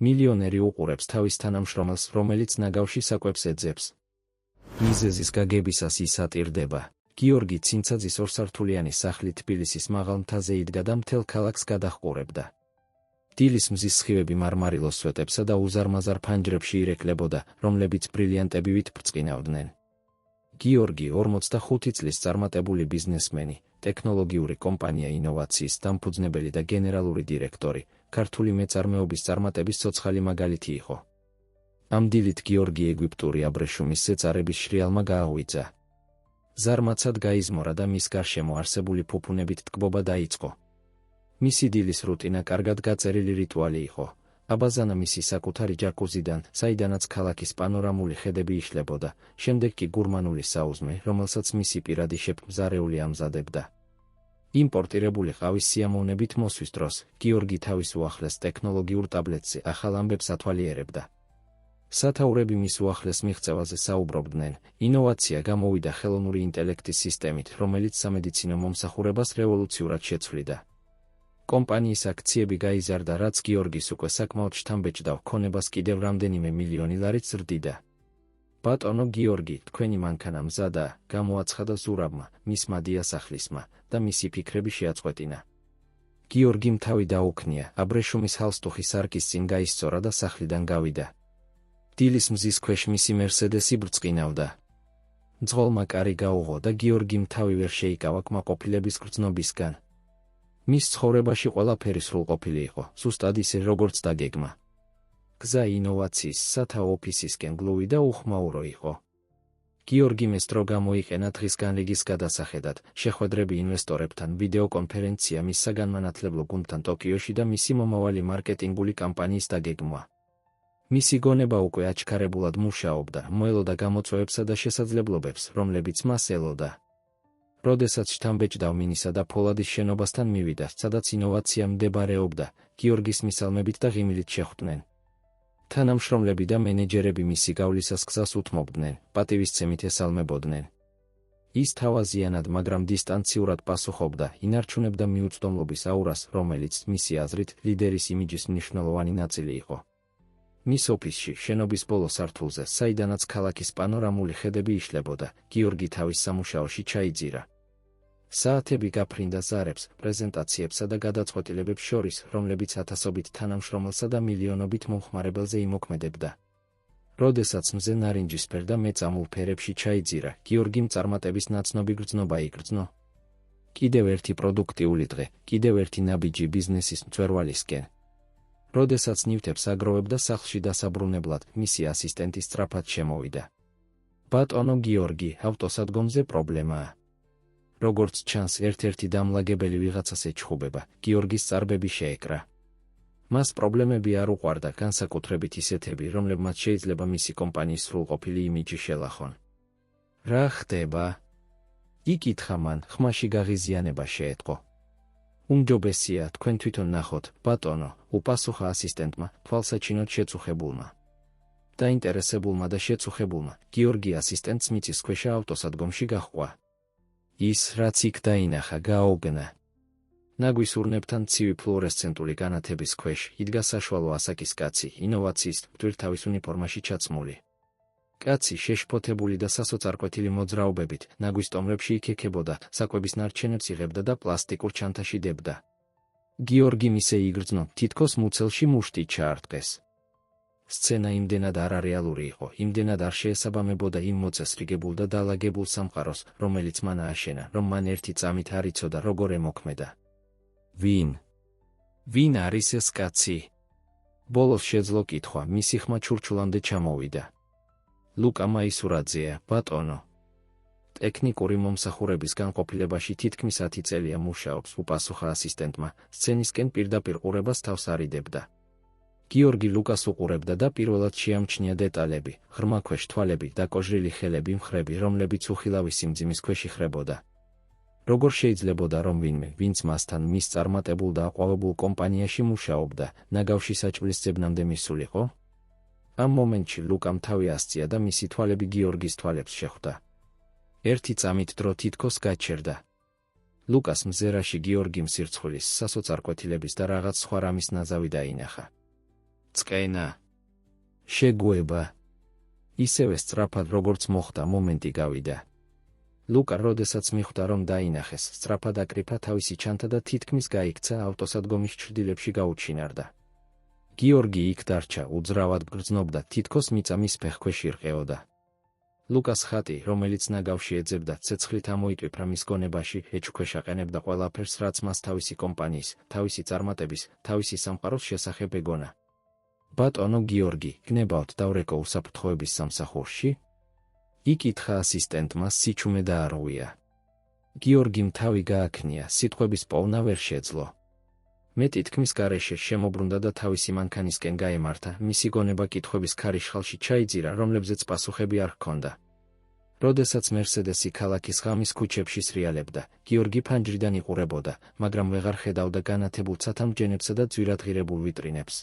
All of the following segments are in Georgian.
მილიონერი უყურებს თავის თანამშრომელს, რომელიც ნაგავში საკვებს ეძებს. მიზეზის გაგებისას ის ატირდება. გიორგი ცინცაძის ორსართულიანი სახლი თბილისის მაღალ მთაზე იდგა და მთელ ქალაქს გადაჰყურებდა. დილის მზის სხივები მარმარილოს სვეტებსა და უზარმაზარ ფანჯრებში ირეკლებოდა, რომლებიც ბრილიანტებივით ბრწყინავდნენ. გიორგი 45 წლის წარმატებული ბიზნესმენი, ტექნოლოგიური კომპანია ინოვაციის დამფუძნებელი და გენერალური დირექტორი, ქართული მეწარმეობის წარმატების ცოცხალი მაგალითი იყო. ამ დილით გიორგი ეგვიპტური აბრეშუმის ზეწარების შრიალმა გააღვიძა. ზარმაცად გაიზმორა და მის გარშემო არსებული ფუფუნებით ტკბობა დაიწყო. მისი დილის რუტინა კარგად გაწერილი რიტუალი იყო. აბაზანა მისი საკუთარი ჯაკუზიდან, საიდანაც ქალაქის პანორამული ხედები იშლებოდა, შემდეგ კი გურმანული საუზმე, რომელსაც მისი პირადი შეფ-მზარეული ამზადებდა. იმპორტირებული ყავის სიამოვნებით მოსვის დროს, გიორგი თავის უახლეს ტექნოლოგიურ ტაბლეტზე ახალ ამბებს ათვალიერებდა. სათაურები მის უახლეს მიღწევაზე საუბრობდნენ, ინოვაცია გამოვიდა ხელოვნური ინტელექტის სისტემით, რომელიც სამედიცინო მომსახურებას რევოლუციურად შეცვლიდა. კომპანიის აქციები გაიზარდა, რაც გიორგის უკვე საკმაოდ შთამბეჭდა ქონებას კიდევ რამდენიმე მილიონი ლარით ზრდიდა. ბატონო გიორგი, თქვენი მანქანა მზადაა, გამოაცხადა ზურაბმა, მისმა დიასახლისმა და მისი ფიქრები შეაწყვეტინა. გიორგიმ თავი დაუქნია, აბრეშუმის ჰალსტუხი სარკის წინ გაისწორა და სახლიდან გავიდა. დილის მზის ქვეშ მისი მერსედესი ბრწყინავდა. მძღოლმა კარი გაუღო და გიორგიმ თავი ვერ შეიკავა კმაყოფილების გრძნობისგან. მის ცხოვრებაში ყველაფერი სრულყოფილი იყო, ზუსტად ისე როგორც დაგეგმა. გზა ინოვაციის სათაო ოფისისკენ გლუვი და უხმაურო იყო. გიორგიმ ეს დრო გამოიყენა დღის განრიგის გადასახედად, შეხვედრები ინვესტორებთან, ვიდეოკონფერენცია მის საგანმანათლებლო გუნდთან ტოკიოში და მისი მომავალი მარკეტინგული კამპანიის დაგეგმვა. მისი გონება უკვე აჩქარებულად მუშაობდა, მოელოდა გამოწვევებსა და შესაძლებლობებს, რომლებიც მას ელოდა. როდესაც შთამბეჭდავ მინისა და ფოლადის შენობასთან მივიდა, სადაც ინოვაცია მდებარეობდა, გიორგის მისალმებით და ღიმილით შეხვდნენ. თანამშრომლები და მენეჯერები მისი გავლისას გზას უთმობდნენ, პატივისცემით ესალმებოდნენ. ის თავაზიანად, მაგრამ დისტანციურად პასუხობდა, ინარჩუნებდა მიუწვდომლობის აურას, რომელიც, მისი აზრით, ლიდერის იმიჯის მნიშვნელოვანი ნაწილი იყო. მის ოფისში, შენობის ბოლო სართულზე, საიდანაც ქალაქის პანორამული ხედები იშლებოდა, გიორგი თავის სამუშაოში ჩაიძირა. საათები გაფრინდა ზარებს, პრეზენტაციებსა და გადაწყვეტილებებს შორის, რომლებიც ათასობით თანამშრომელსა და მილიონობით მომხმარებელზე იმოქმედებდა. როდესაც მზე ნარინჯისფერ და მეწამულ ფერებში ჩაიძირა, გიორგიმ წარმატების ნაცნობი გრძნობა იგრძნო. კიდევ ერთი პროდუქტიული დღე, კიდევ ერთი ნაბიჯი ბიზნესის მწვერვალისკენ. როდესაც ნივთებს აგროვებდა სახლში დასაბრუნებლად, მისი ასისტენტი სწრაფად შემოვიდა. ბატონო გიორგი, ავტოსადგომზე პრობლემაა. როგორც ჩანს, ერთ-ერთი დამლაგებელი ვიღაცას ეჩხუბება, გიორგის წარბები შეეკრა. მას პრობლემები არ უყვარდა, განსაკუთრებით ისეთები, რომლებმაც შეიძლება მისი კომპანიის სრულყოფილი იმიჯი შელახონ. რა ხდება? იკითხა მან, ხმაში გაღიზიანება შეეტყო. უმჯობესია, თქვენ თვითონ ნახოთ, ბატონო, უპასუხა ასისტენტმა, თვალსაჩინოდ შეწუხებულმა. დაინტერესებულმა და შეწუხებულმა, გიორგი ასისტენტს მიწისქვეშა ავტოსადგომში გაჰყვა. ის, რაც იქ დაინახა, გააუგნა. ნაგვისურნებთან ცივი ფლუორესცენტული განათების ქვეშ იდგა საშუალო ასაკის კაცი, ინოვაციის მტვირთავის უნიფორმაში ჩაცმული. კაცი შეშფოთებული და სასოწარკვეთილი მოძრაობებით, ნაგვის ტომრებში იქექებოდა, საკვების ნარჩენებს იღებდა და პლასტიკურ ჩანთაში დებდა. გიორგიმ ისე იგრძნო, თითქოს მუცელში მუშტი ჩაარტყეს. სცენა იმდენად არარეალური იყო, იმდენად არ შეესაბამებოდა იმ მოწესრიგებულ და დალაგებულ სამყაროს, რომელიც მან ააშენა, რომ მან ერთი წამით არ იცოდა, როგორ ემოქმედა. ვინ არის ეს კაცი? ბოლოს შეძლო კითხვა, მისი ხმა ჩურჩულამდე ჩამოვიდა. ლუკა მაისურაძეა, ბატონო. ტექნიკური მომსახურების განყოფილებაში თითქმის 10 წელია მუშაობს, უპასუხა ასისტენტმა, სცენისკენ პირდაპირ ყურებას თავს არიდებდა. გიორგი ლუკას უყურებდა და პირველად შეამჩნია დეტალები, ღრმა ქვეშ თვალები, დაკოჟრილი ხელები, მხრები, რომლებიც უხილავი სიმძიმის ქვეშ იხრებოდა. როგორ შეიძლებოდა, რომ ვინმე, ვინც მასთან მის წარმატებულ და აყვავებულ კომპანიაში მუშაობდა, ნაგავში საჭმლის ძებნამდე მისულიყო? ამ მომენტში ლუკამ თავი ასწია და მისი თვალები გიორგის თვალებს შეხვდა. ერთი წამით დრო თითქოს გაჩერდა. ლუკას მზერაში გიორგიმ სირცხვილის, სასოწარკვეთილების და რაღაც სხვა რამის ნაზავი დაინახა. წყენა. შეგუება. ისევე სწრაფად როგორც მოხდა მომენტი გავიდა. ლუკა როდესაც მიხვდა რომ დაინახეს, სწრაფად აკრიფა თავისი ჩანთა და თითქმის გაიქცა ავტოსადგომის ჩრდილებში გაუჩინარდა. გიორგი იქ დარჩა, უძრავად გრძნობდა, თითქოს მიწამის ფეხქვეშ ირყეოდა. ლუკას ხატი, რომელიც ნაგავში ეძებდა, ცეცხლით ამოიტვიფრა მის გონებაში, ეჭვქვეშ აყენებდა ყველაფერს, რაც მას თავისი კომპანიის, თავისი წარმატების, თავისი სამყაროს შესახებ ეგონა. ბატონო გიორგი, გნებავთ დავრეკო უსაფრთხოების სამსახურში? იკითხა ასისტენტმა, სიჩუმე დაარღვია. გიორგიმ თავი გააქნია, სიტყვების პოვნა ვერ შეძლო. მეტი თქმის გარეშე შემობრუნდა და თავისი მანქანისკენ გაემართა, მისი გონება კითხვების ქარიშხალში ჩაიძირა, რომლებზეც პასუხები არ ჰქონდა. როდესაც მერსედესი ქალაქის ღამის ქუჩებში სრიალებდა, გიორგი ფანჯრიდან იყურებოდა, მაგრამ ვეღარ ხედავდა განათებულ ცათამბჯენებსა და ძვირადღირებულ ვიტრინებს.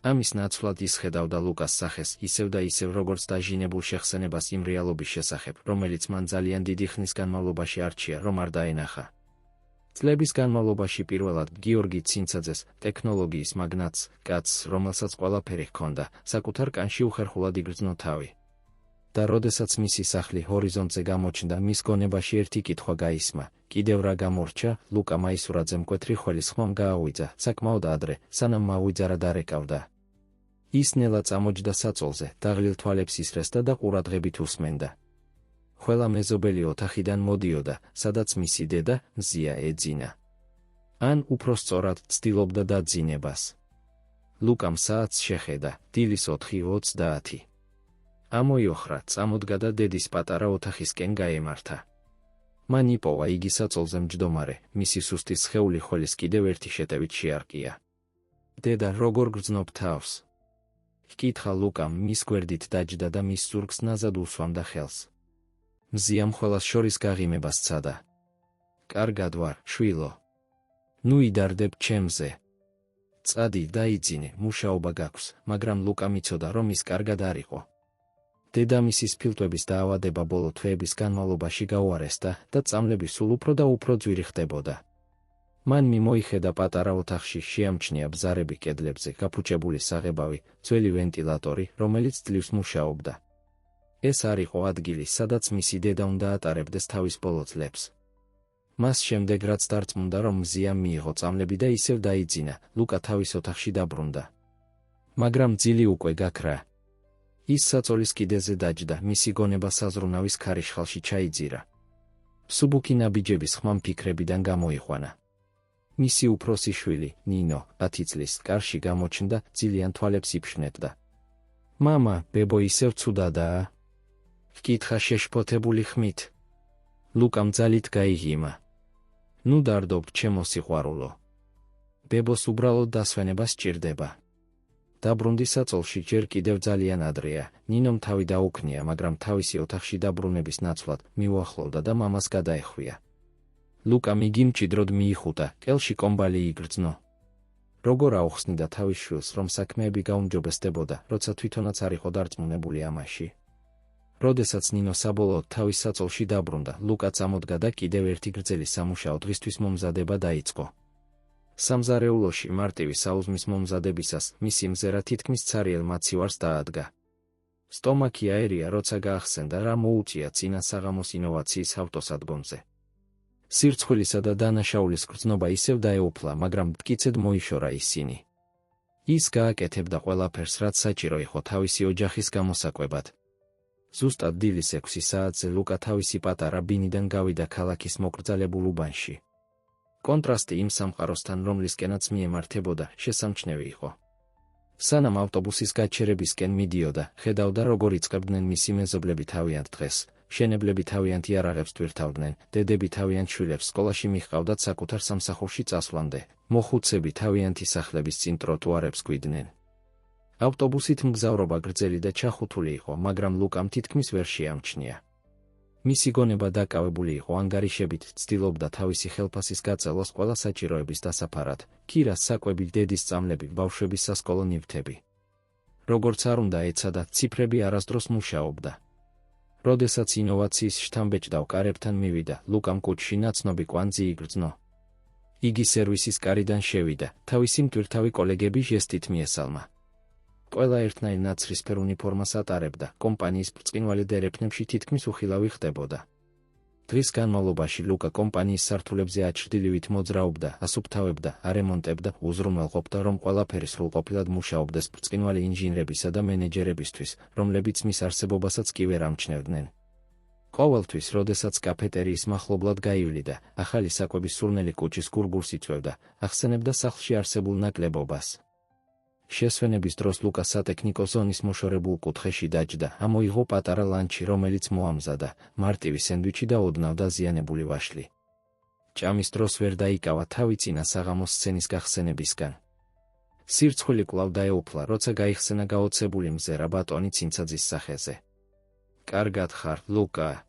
ამის ნაცვლად ის ხედავდა ლუკას სახეს, ისევ და ისევ როგორც დაჟინებულ შეხსენებას იმ რეალობის შესახებ, რომელიც მან ძალიან დიდი ხნის განმავლობაში არჩია, რომ არ დაენახა. წლების განმავლობაში პირველად გიორგი ცინცაძეს, ტექნოლოგიის მაგნატს, კაცს, რომელსაც ყველაფერი ჰქონდა, საკუთარ კანში უხერხულად იგრძნო თავი. და როდესაც მისი სახლი ჰორიზონტზე გამოჩნდა, მის გონებაში ერთი კითხვა გაისმა, კიდევ რა გამორჩა, ლუკა მაისურაძე მკვეთრი ხველის ხმამ გააღვიძა, საკმაოდ ადრე, სანამ მავიძარა დარეკავდა. ის ნელა წამოჯდა საწოლზე, დაღლილ თვალებს ისრესდა და ყურადღებით უსმენდა. ყველა მეზობელი ოთახიდან მოდიოდა, სადაც მისი დედა, მზია ეძინა. ან უფრო სწორად, ცდილობდა დაძინებას. ლუკამ საათს შეხედა, დილის 4:30. ამოიოხრა, წამოდგა და დედის პატარა ოთახისკენ გაემართა. მან იპოვა იგი საწოლზე მჯდომარე, მისი სუსტი სხეული ხველის კიდევ ერთი შეტევით შეარყია. დედა, როგორ გრძნობ თავს? ჰკითხა ლუკამ, მის გვერდით დაჯდა და მის ზურგს ნაზად უსვამდა ხელს. მზიამ ყველას შორის გაღიმებას სცადა. კარგად ვარ, შვილო. ნუ იდარდებ ჩემზე. წადი, დაიძინე, მუშაობა გაქვს, მაგრამ ლუკა მიცოდა, რომ ის კარგად არ იყო. დედამისის ფილტვების დაავადება ბოლო თვეების განმავლობაში გაუარესდა და წამლები სულ უფრო და უფრო ძვირი ხდებოდა. მან მიმოიხედა პატარა ოთახში, შეამჩნია ბზარები კედლებზე, გაფუჭებული საღებავი, ძველი ვენტილატორი, რომელიც ძლივს მუშაობდა. ეს არ იყო ადგილი, სადაც მისი დედა უნდა ატარებდეს თავის ბოლო წლებს. მას შემდეგ რაც დარწმუნდა, რომ მზიამ მიიღო წამლები და ისევ დაიძინა, ლუკა თავის ოთახში დაბრუნდა. მაგრამ ძილი უკვე გაქრა. ის საწოლის კიდეზე დაჯდა, მისი გონება საზრუნავის ქარიშხალში ჩაიძირა. მსუბუქი ნაბიჯების ხმამ ფიქრებიდან გამოიყვანა. მისი უფროსი შვილი, ნინო, 10 წლის, კარში გამოჩნდა, ძილიან თვალებს იფშნებდა. მამა, ბებო ისევ ცუდადაა? ჰკითხა შეშფოთებული ხმით. ლუკამ ძალით გაიღიმა. ნუ დარდობ, ჩემო სიყვარულო. ბებოს უბრალოდ დასვენება სჭირდება. დაბრუნდი საწოლში, ჯერ კიდევ ძალიან ადრეა, ნინომ თავი დაუქნია, მაგრამ თავისი ოთახში დაბრუნების ნაცვლად მიუახლოვდა და მამას გადაეხვია. ლუკამ იგი მჭიდროდ მიიხუტა, კელში კომბალი იგრძნო. როგორ აუხსნიდა თავის შვილს, რომ საქმეები გაუმჯობესდებოდა, როცა თვითონაც არ იყო დარწმუნებული ამაში. როდესაც ნინო საბოლოოდ თავის საწოლში დაბრუნდა, ლუკა წამოდგა და კიდევ ერთი გრძელი სამუშაო დღისთვის მომზადება დაიწყო. სამზარეულოში მარტივი საუზმის მომზადებისას მისი მზერა თითქმის ცარიელ მაცივარს დაადგა. სტომაქი აერია, როცა გაახსენდა, რა მოუწია წინა საღამოს ინოვაციის ავტოსადგომზე. სირცხვილისა და დანაშაულის გრძნობა ისევ დაეუფლა, მაგრამ მტკიცედ მოიშორა ისინი. ის გააკეთებდა ყველაფერს, რაც საჭირო იყო თავისი ოჯახის გამოსაკვებად. ზუსტად დილის 6 საათზე ლუკა თავისი პატარა ბინიდან გავიდა ქალაქის მოკრძალებულ უბანში. კონტრასტი იმ სამყაროსთან, რომლისკენაც მიემართებოდა, შესამჩნევი იყო. სანამ ავტობუსის გაჩერებისკენ მიდიოდა, ხედავდა, როგორ იწყებდნენ მისი მეზობლები თავიანთ დღეს, მშენებლები თავიანთ იარაღებს ტვირთავდნენ, დედები თავიანთ შვილებს სკოლაში მიჰყავდათ საკუთარ სამსახურში წასვლამდე, მოხუცები თავიანთი სახლების წინ ტროტუარებს გვიდნენ. ავტობუსით მგზავრობა გრძელი და ჩახუთული იყო, მაგრამ ლუკამ თითქმის ვერ შეამჩნია. მისი გონება დაკავებული იყო ანგარიშებით, ცდილობდა თავისი ხელფასის გაწელოს ყველა საჭიროების დასაფარად, ქირას, საკვები, დედის წამლები, ბავშვების სასკოლო ნივთები. როგორც არ უნდა ეცადა, ციფრები არასდროს მუშაობდა. როდესაც ინოვაციის შთამბეჭდავ კარებთან მივიდა, ლუკამ კუჩში ნაცნობი კვანძი იგრძნო. იგი სერვისის კარიდან შევიდა, თავისი მტვირთავი კოლეგები ჟესტით მიესალმა. ყველა ერთნაირ ნაცრისფერ უნიფორმას ატარებდა, კომპანიის ბრწყინვალე დერეფნებში თითქმის უხილავი ხდებოდა. დღის განმავლობაში ლუკა კომპანიის სართულებზე აჩრდილივით მოძრაობდა, ასუფთავებდა, არემონტებდა, უზრუნველყოფდა, რომ ყველაფერი სრულყოფილად მუშაობდეს ბრწყინვალე ინჟინრებისა და მენეჯერებისთვის, რომლებიც მის არსებობასაც კი ვერ ამჩნევდნენ. ყოველთვის, როდესაც კაფეტერიის მახლობლად გაივლიდა, ახალი საკვების სურნელი კუჭის გურგურს იწვევდა, ახსენებდა სახლში არსებულ ნაკლებობას. შესვენების დროს ლუკა სატექნიკო ზონის მოშორებულ კუთხეში დაჯდა, ამოიღო პატარა ლანჩი, რომელიც მოამზადა, მარტივი სენდვიჩი და ოდნავ დაზიანებული ვაშლი. ჭამის დროს ვერ დაიკავა თავი წინა საღამოს სცენის გახსენებისგან. სირცხვილი კვლავ დაეუფლა, როცა გაიხსენა გაოცებული მზერა ბატონი ცინცაძის სახეზე. კარგად ხარ, ლუკა?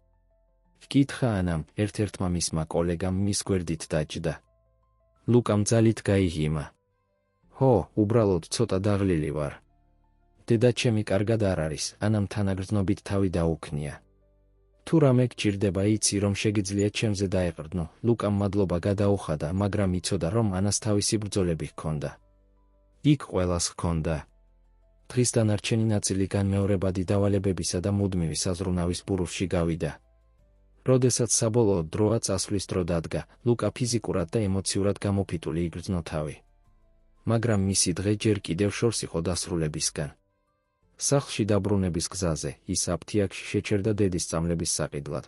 ჰკითხა ანამ, ერთ-ერთმა მისმა კოლეგამ მის გვერდით დაჯდა. ლუკამ ძალით გაიღიმა. ჰო, უბრალოდ ცოტა დაღლილი ვარ. დედა ჩემი კარგად არ არის, ანამ თანაგრძნობით თავი დაუქნია. თუ რამე გჭირდება, იცი, რომ შეგიძლია ჩემზე დაეყრდნო. ლუკამ მადლობა გადაუხადა, მაგრამ იცოდა, რომ ანას თავისი ბრძოლები ჰქონდა. იქ ყველას ჰქონდა. დღის დანარჩენი ნაწილი განმეორებადი დავალებებისა და მუდმივი საზრუნავის ბურუსში გავიდა. როდესაც საბოლოოდ დროა წასვლის დრო დადგა, ლუკა ფიზიკურად და ემოციურად გამოფიტული იგრძნო თავი. მაგრამ მისი დღე ჯერ კიდევ შორს იყო დასრულებისგან. სახლში დაბრუნების გზაზე, ის აფთიაქში შეჩერდა დედის წამლების საყიდლად.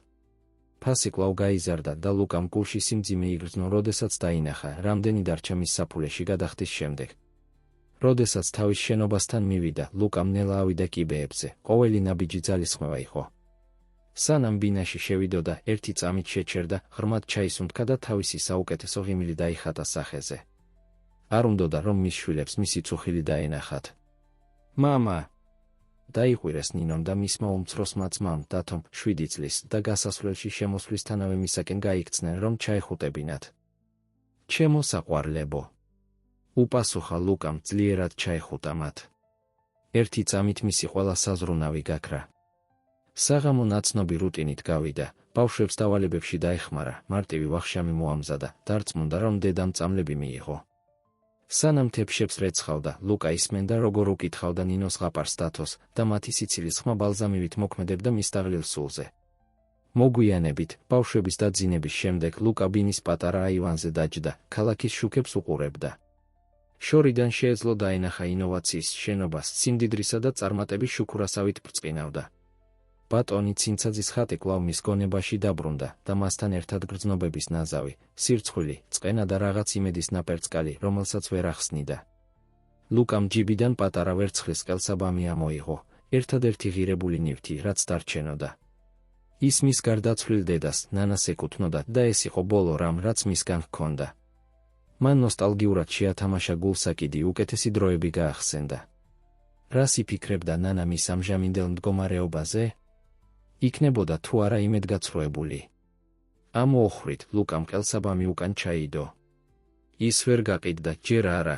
ფასი კვლავ გაიზარდა და ლუკამ გულში სიმძიმე იგრძნო, როდესაც დაინახა, რამდენი დარჩა მის საფულეში გადახდის შემდეგ. როდესაც თავის შენობასთან მივიდა, ლუკამ ნელა ავიდა კიბეებზე, ყოველი ნაბიჯი ძალისხმევა იყო. სანამ ბინაში შევიდოდა, ერთი წამით შეჩერდა, ღრმად ჩაისუნთქა და თავისი საუკეთესო ღიმილი დაიხატა სახეზე. არ უნდოდა, რომ მის შვილებს მისი წუხილი დაენახათ. მამა! დაიყვირეს ნინომ და მისმა უმცროსმა ძმამ, დათომ, 7 წლის და გასასვლელში შემოსვლისთანავე მისაკენ გაიქცნენ, რომ ჩაეხუტებინათ. ჩემო საყვარლებო! უპასუხა ლუკამ, ძლიერად ჩაეხუტა მათ. ერთი წამით მისი ყველა საზრუნავი გაქრა. საღამო ნაცნობი რუტინით გავიდა, ბავშვებს დავალებებში დაეხმარა, მარტივი ვახშამი მოამზადა, დარწმუნდა, რომ დედამ წამლები მიიღო. სანამ თეფშებს რეცხავდა, ლუკა ისმენდა, როგორ უკითხავდა ნინოს ღაპარს დათოს და მათი სიცილის ხმა ბალზამივით მოქმედებდა მის დაღლილ სულზე. მოგვიანებით, ბავშვების დაძინების შემდეგ ლუკა ბინის პატარა აივანზე დაჯდა, ქალაქის შუქებს უყურებდა. შორიდან შეეძლო დაენახა ინოვაციის შენობას, სიმდიდრისა და წარმატების შუქურასავით ბრწყინავდა. ბატონი ცინცაძის ხატი კვლავ მის გონებაში დაბრუნდა და მასთან ერთად გრძნობების ნაზავი, სირცხვილი, წყენა და რაღაც იმედის ნაპერწკალი, რომელსაც ვერ ახსნიდა. ლუკამ ჯიბიდან პატარა ვერცხლის ყელსაბამი ამოიღო, ერთადერთი ღირებული ნივთი, რაც დარჩენოდა. ის მის გარდაცვლილ დედას, ნანას ეკუთვნოდა და ეს იყო ბოლო რამ, რაც მისგან ჰქონდა. მან ნოსტალგიურად შეათამაშა გულსაკიდი, უკეთესი დროები გაახსენდა. რას იფიქრებდა ნანა მის ამჟამინდელ მდგომარეობაზე? იქნებოდა თუ არა იმედგაცრუებული. ამოოხრით, ლუკამ ყელსაბამი უკან ჩაიდო. ის ვერ გაყიდდა, ჯერ არა.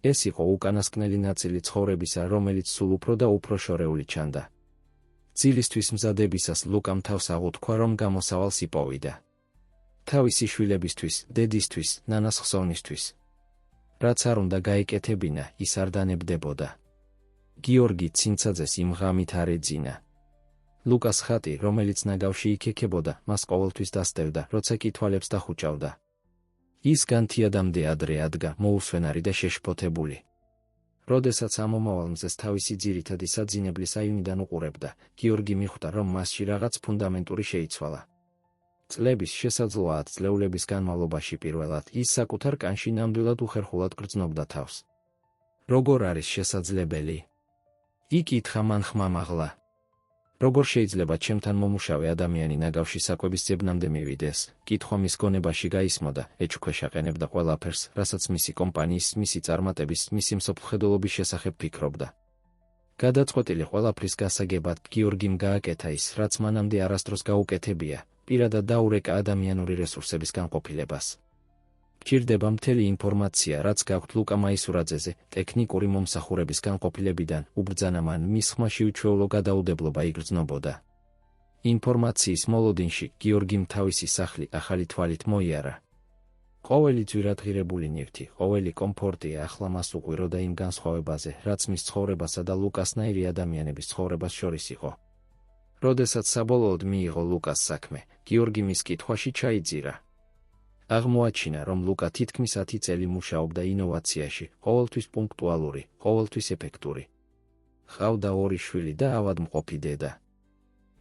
ეს იყო უკანასკნელი ნაწილი ცხოვრებისა, რომელიც სულ უფრო და უფრო შორეული ჩანდა. ძილისთვის მზადებისას ლუკამ თავს აღუთქვა, რომ გამოსავალს იპოვიდა. თავისი შვილებისთვის, დედისთვის, ნანას ხსოვნისთვის. რაც არ უნდა გაეკეთებინა, ის არ დანებდებოდა. გიორგი ცინცაძეს იმ ღამით არ ეძინა. ლუკას ხატი, რომელიც ნაგავში იქექებოდა, მას ყოველთვის დასდევდა, როცა კი თვალებს დახუჭავდა. ის განთიადამდე ადრე ადგა, მოუსვენარი და შეშფოთებული. როდესაც ამომავალ მზეს თავისი ძირითადი საძინებლის აივნიდან უყურებდა, გიორგი მიხვდა, რომ მასში რაღაც ფუნდამენტური შეიცვალა. წლების შესაძლოა 10 წლეულების განმავლობაში პირველად ის საკუთარ კანში ნამდვილად უხერხულად გრძნობდა თავს. როგორ არის შესაძლებელი? იკითხა მან ხმამაღლა. როგორ შეიძლება ჩემთან მომუშავე ადამიანი ნაგავში საკვების ძებნამდე მივიდეს? კითხვა მის გონებაში გაისმოდა, ეჩქვეშაყენებდა ყველაფერს, რასაც მისი კომპანიის, მისი წარმატების, მისი მსოფლმხედველობის შესახებ ფიქრობდა. გადაწყვეტილი ყველაფრის გასაგებად, გიორგიმ გააკეთა ის, რაც მანამდე არასდროს გაუკეთებია, პირადად დაურეკა ადამიანური რესურსების განყოფილებას. გჭირდება მთელი ინფორმაცია, რაც გაქვთ ლუკა მაისურაძეზე, ტექნიკური მომსახურების განყოფილებიდან, უბრძანა მან, მის ხმაში უჩვეულო გადაუდებლობა იგრძნობოდა. ინფორმაციის მოლოდინში გიორგიმ თავისი სახლი ახალი თვალით მოიარა. ყოველი ძვირადღირებული ნივთი, ყოველი კომფორტია ახლა მას უყვირო და იმ განსხვავებაზე, რაც მის ცხოვრებასა და ლუკასნაირი ადამიანების ცხოვრებას შორის იყო. როდესაც საბოლოოდ მიიღო ლუკას საქმე, გიორგი მის კითხვაში ჩაიძირა. აღმოაჩინა, რომ ლუკა თითქმის 10 წელი მუშაობდა ინოვაციაში, ყოველთვის პუნქტუალური, ყოველთვის ეფექტური. ჰყავდა 2 შვილი და ავადმყოფი დედა.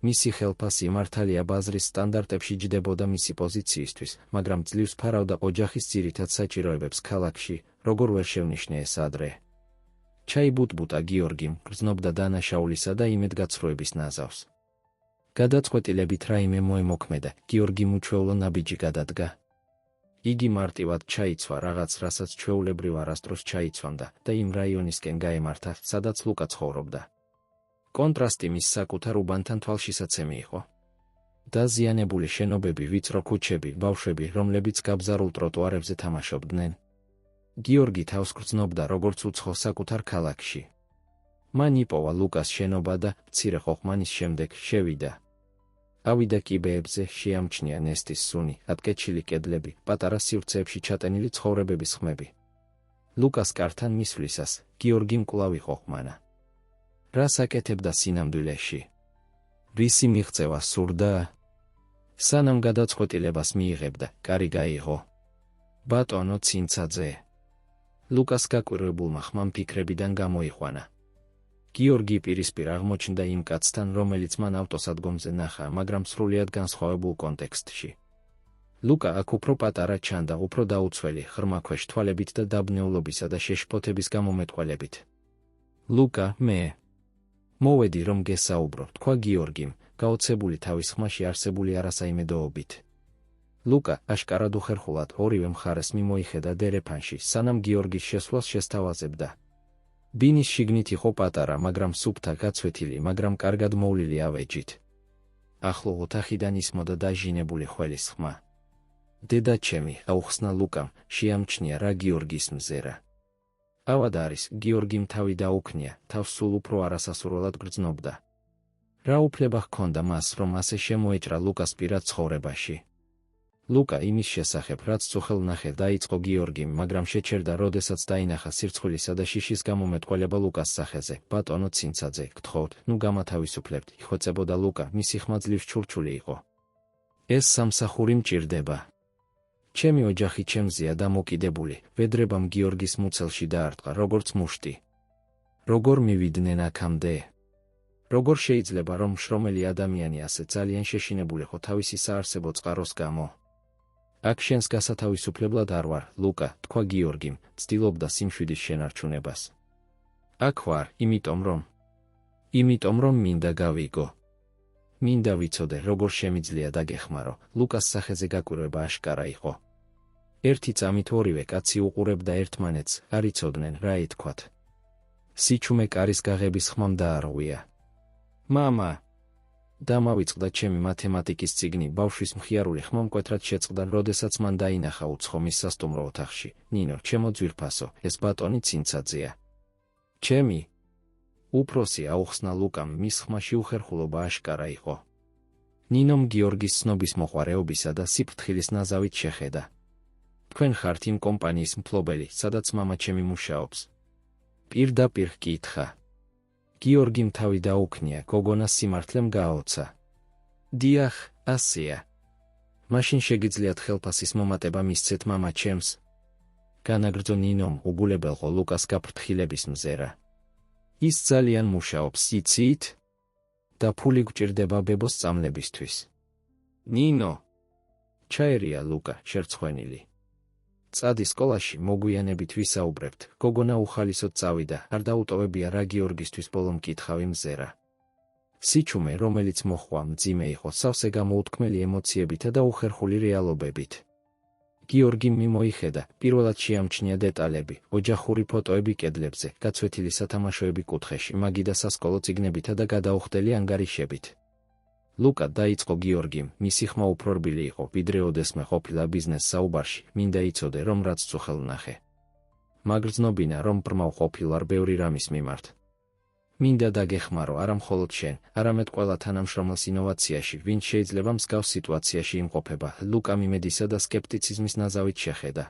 მისი ხელფასი მართალია ბაზრის სტანდარტებში ჯდებოდა მისი პოზიციისთვის, მაგრამ ძლივს ფარავდა ოჯახის ძირითად საჭიროებებს ქალაქში, როგორ ვერ შევნიშნე ეს ადრე. ჩაიბუტბუტა გიორგიმ, გრძნობდა დანაშაულისა და იმედგაცრუების ნაზავს. გადაწყვეტილებით რაიმე მოემოქმედა, გიორგიმ უჩვეულო ნაბიჯი გადადგა. იგი მარტივად ჩაიცვა რაღაც, რასაც ჩვეულებრივ არასდროს ჩაიცვამდა და იმ რაიონისკენ გაემართა, სადაც ლუკა ცხოვრობდა. კონტრასტი მის საკუთარ უბანთან თვალშისაცემი იყო. დაზიანებული შენობები, ვიწრო ქუჩები, ბავშვები, რომლებიც გაბზარულ ტროტუარებზე თამაშობდნენ. გიორგი თავს გრძნობდა როგორც უცხო საკუთარ ქალაქში. მან იპოვა ლუკას შენობა და მცირე ხოხმანის შემდეგ შევიდა. ავიდა კიბეებზე, შეამჩნია ნესტის სუნი, ატკეჩილი კედლები, პატარა სივრცეებში ჩატენილი ცხოვრებების ხმები. ლუკას კართან მისვლისას, გიორგიმ კვლავ იხოხმანა. რას აკეთებდა სინამდვილეში? რისი მიღწევა სურდა? სანამ გადაწყვეტილებას მიიღებდა, კარი გაიღო. ბატონო ცინცაძე. ლუკას გაკვირვებულმა ხმამ ფიქრებიდან გამოიყვანა. გიორგი პირისპირ აღმოჩნდა იმ კაცთან, რომელიც მან ავტოსადგომზე ნახა, მაგრამ სრულიად განსხვავებულ კონტექსტში. ლუკა აქ უფრო პატარა ჩანდა, უფრო დაუცველი, ღრმა ქვეშ თვალებით და დაბნეულობისა და შეშფოთების გამომეტყველებით. ლუკა, მე მოვედი რომ გესაუბრო, თქვა გიორგიმ, გაოცებული თავის ხმაში არსებული არასაიმედოობით. ლუკა აშკარად უხერხულად ორივე მხარეს მიმოიხედა დერეფანში, სანამ გიორგის შესვლას შესთავაზებდა. ბინის შიგნით იყო პატარა, მაგრამ სუფთა გაცვეთილი, მაგრამ კარგად მოვლილი ავეჯით. ახლო ოთახიდან ისმოდა დაჟინებული ხველის ხმა. დედა ჩემი, აუხსნა ლუკამ, შეამჩნია რა გიორგის მზერა. ავად არის, გიორგიმ თავი დაუქნია, თავს სულ უფრო არასასურველად გრძნობდა. რა უფლება ჰქონდა მას, რომ ასე შემოეჭრა ლუკას პირად ცხოვრებაში? ლუკა იმის შესახებ, რაც წუხელ-ნახელ დაიწყო გიორგიმ, მაგრამ შეჩერდა, როდესაც დაინახა სირცხვილისა და შიშის გამომეტყველება ლუკას სახეზე. ბატონო ცინცაძე, გთხოვთ, ნუ გამათავისუფლებთ, იხოცებოდა ლუკა, მისი ხმა ძლივს ჩურჩული იყო. ეს სამსახური მჭირდება. ჩემი ოჯახი ჩემზეა დამოკიდებული, ვედრებამ გიორგის მუცელში დაარტყა, როგორც მუშტი. როგორ მივიდნენ აქამდე? როგორ შეიძლება, რომ შრომელი ადამიანი ასე ძალიან შეშინებულიყო თავისი საარსებო წყაროს გამო? აქ შენს გასათავისუფლებლად არ ვარ, ლუკა, თქვა გიორგიმ, ცდილობდა სიმშვიდის შენარჩუნებას. აქ ვარ, იმიტომ რომ მინდა გავიგო. მინდა ვიცოდე, როგორ შემიძლია დაგეხმარო. ლუკას სახეზე გაკვირვება აშკარა იყო. ერთი წამით ორივე კაცი უყურებდა ერთმანეთს, არ იცოდნენ რა ეთქვათ. სიჩუმე კარის გაღების ხმამ დაარღვია. მამა! დამავიწყდა ჩემი მათემატიკის წიგნი, ბავშვის მხიარული ხმა მკვეთრად შეწყდა, როდესაც მან დაინახა უცხომის სასტუმრო ოთახში. ნინო, ჩემო ძვირფასო, ეს ბატონი ცინცაძეა. ჩემი? უფროსი, აუხსნა ლუკამ, მის ხმაში უხერხულობა აშკარა იყო. ნინომ გიორგის ცნობის მოყვარეობისა და სიფრთხილის ნაზავით შეხედა. თქვენ ხართ იმ კომპანიის მფლობელი, სადაც მამა ჩემი მუშაობს? პირდაპირ ჰკითხა. გიორგიმ თავი დაუქნია, გოგონას სიმართლემ გააოცა. დიახ, ასეა. მაშინ შეგიძლიათ ხელფასის მომატება მისცეთ მამა ჩემს? განაგრძო ნინომ, უგულებელყო ლუკას გაფრთხილების მზერა. ის ძალიან მუშაობს, იცით? და ფული გვჭირდება ბებოს სწამლებისთვის. ნინო! ჩაერია ლუკა, შერცხვენილი. წადი სკოლაში, მოგვიანებით ვისაუბრებთ. გოგონა უხალისოდ წავიდა, არ დაუტოვებია რა გიორგისთვის ბოლო მკითხავი მზერა. სიჩუმე, რომელიც მოჰყვა, მძიმე იყო, სავსე გამოუთქმელი ემოციებითა და უხერხული რეალობებით. გიორგიმ მიმოიხედა, პირველად შეამჩნია დეტალები, ოჯახური ფოტოები კედლებზე, გაცვეთილი სათამაშოები კუთხეში, მაგი და სასკოლო წიგნებითა და გადაუხდელი ანგარიშებით. ლუკა დაიწყო გიორგიმ, მისი ხმა უფრო რბილი იყო, ვიდრე ოდესმე ყოფილა ბიზნეს საუბარში, მინდა იცოდე, რომ რაც წუხელ ნახე. მაგრძნობინა, რომ ბრმავ ყოფილვარ ბევრი რამის მიმართ. მინდა დაგეხმარო არა მხოლოდ შენ, არამედ ყველა თანამშრომელს ინოვაციაში, ვინც შეიძლება მსგავს სიტუაციაში იმყოფება. ლუკამ იმედისა და სკეპტიციზმის ნაზავით შეხედა.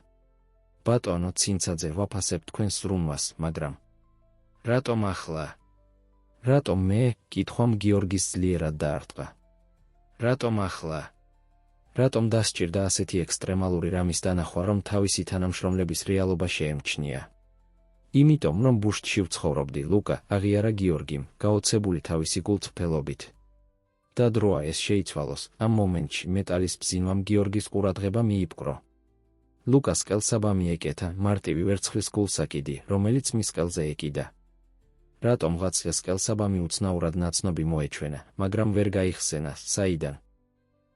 ბატონო ცინცაძე, ვაფასებ თქვენს ზრუნვას, მაგრამ რატომ ახლა? რატომ მე? კითხვამ გიორგის ძლიერად დაარტყა. რატომ ახლა? რატომ დასჭირდა ასეთი ექსტრემალური რამის დანახვა, რომ თავისი თანამშრომლების რეალობა შეემჩნია? იმიტომ, რომ ბუშტში ვცხოვრობდი, ლუკა, აღიარა გიორგიმ, გაოცებული თავისი გულწრფელობით. და დროა ეს შეიცვალოს, ამ მომენტში მეტალის ბზინვამ გიორგის ყურადღება მიიპყრო. ლუკას ყელსაბამი ეკეთა მარტივი ვერცხლის გულსაკიდი, რომელიც მის ყელზე ეკიდა. რატომღაც ეს ყელსაბამი უცნაურად ნაცნობი მოეჩვენა, მაგრამ ვერ გაიხსენა, საიდან.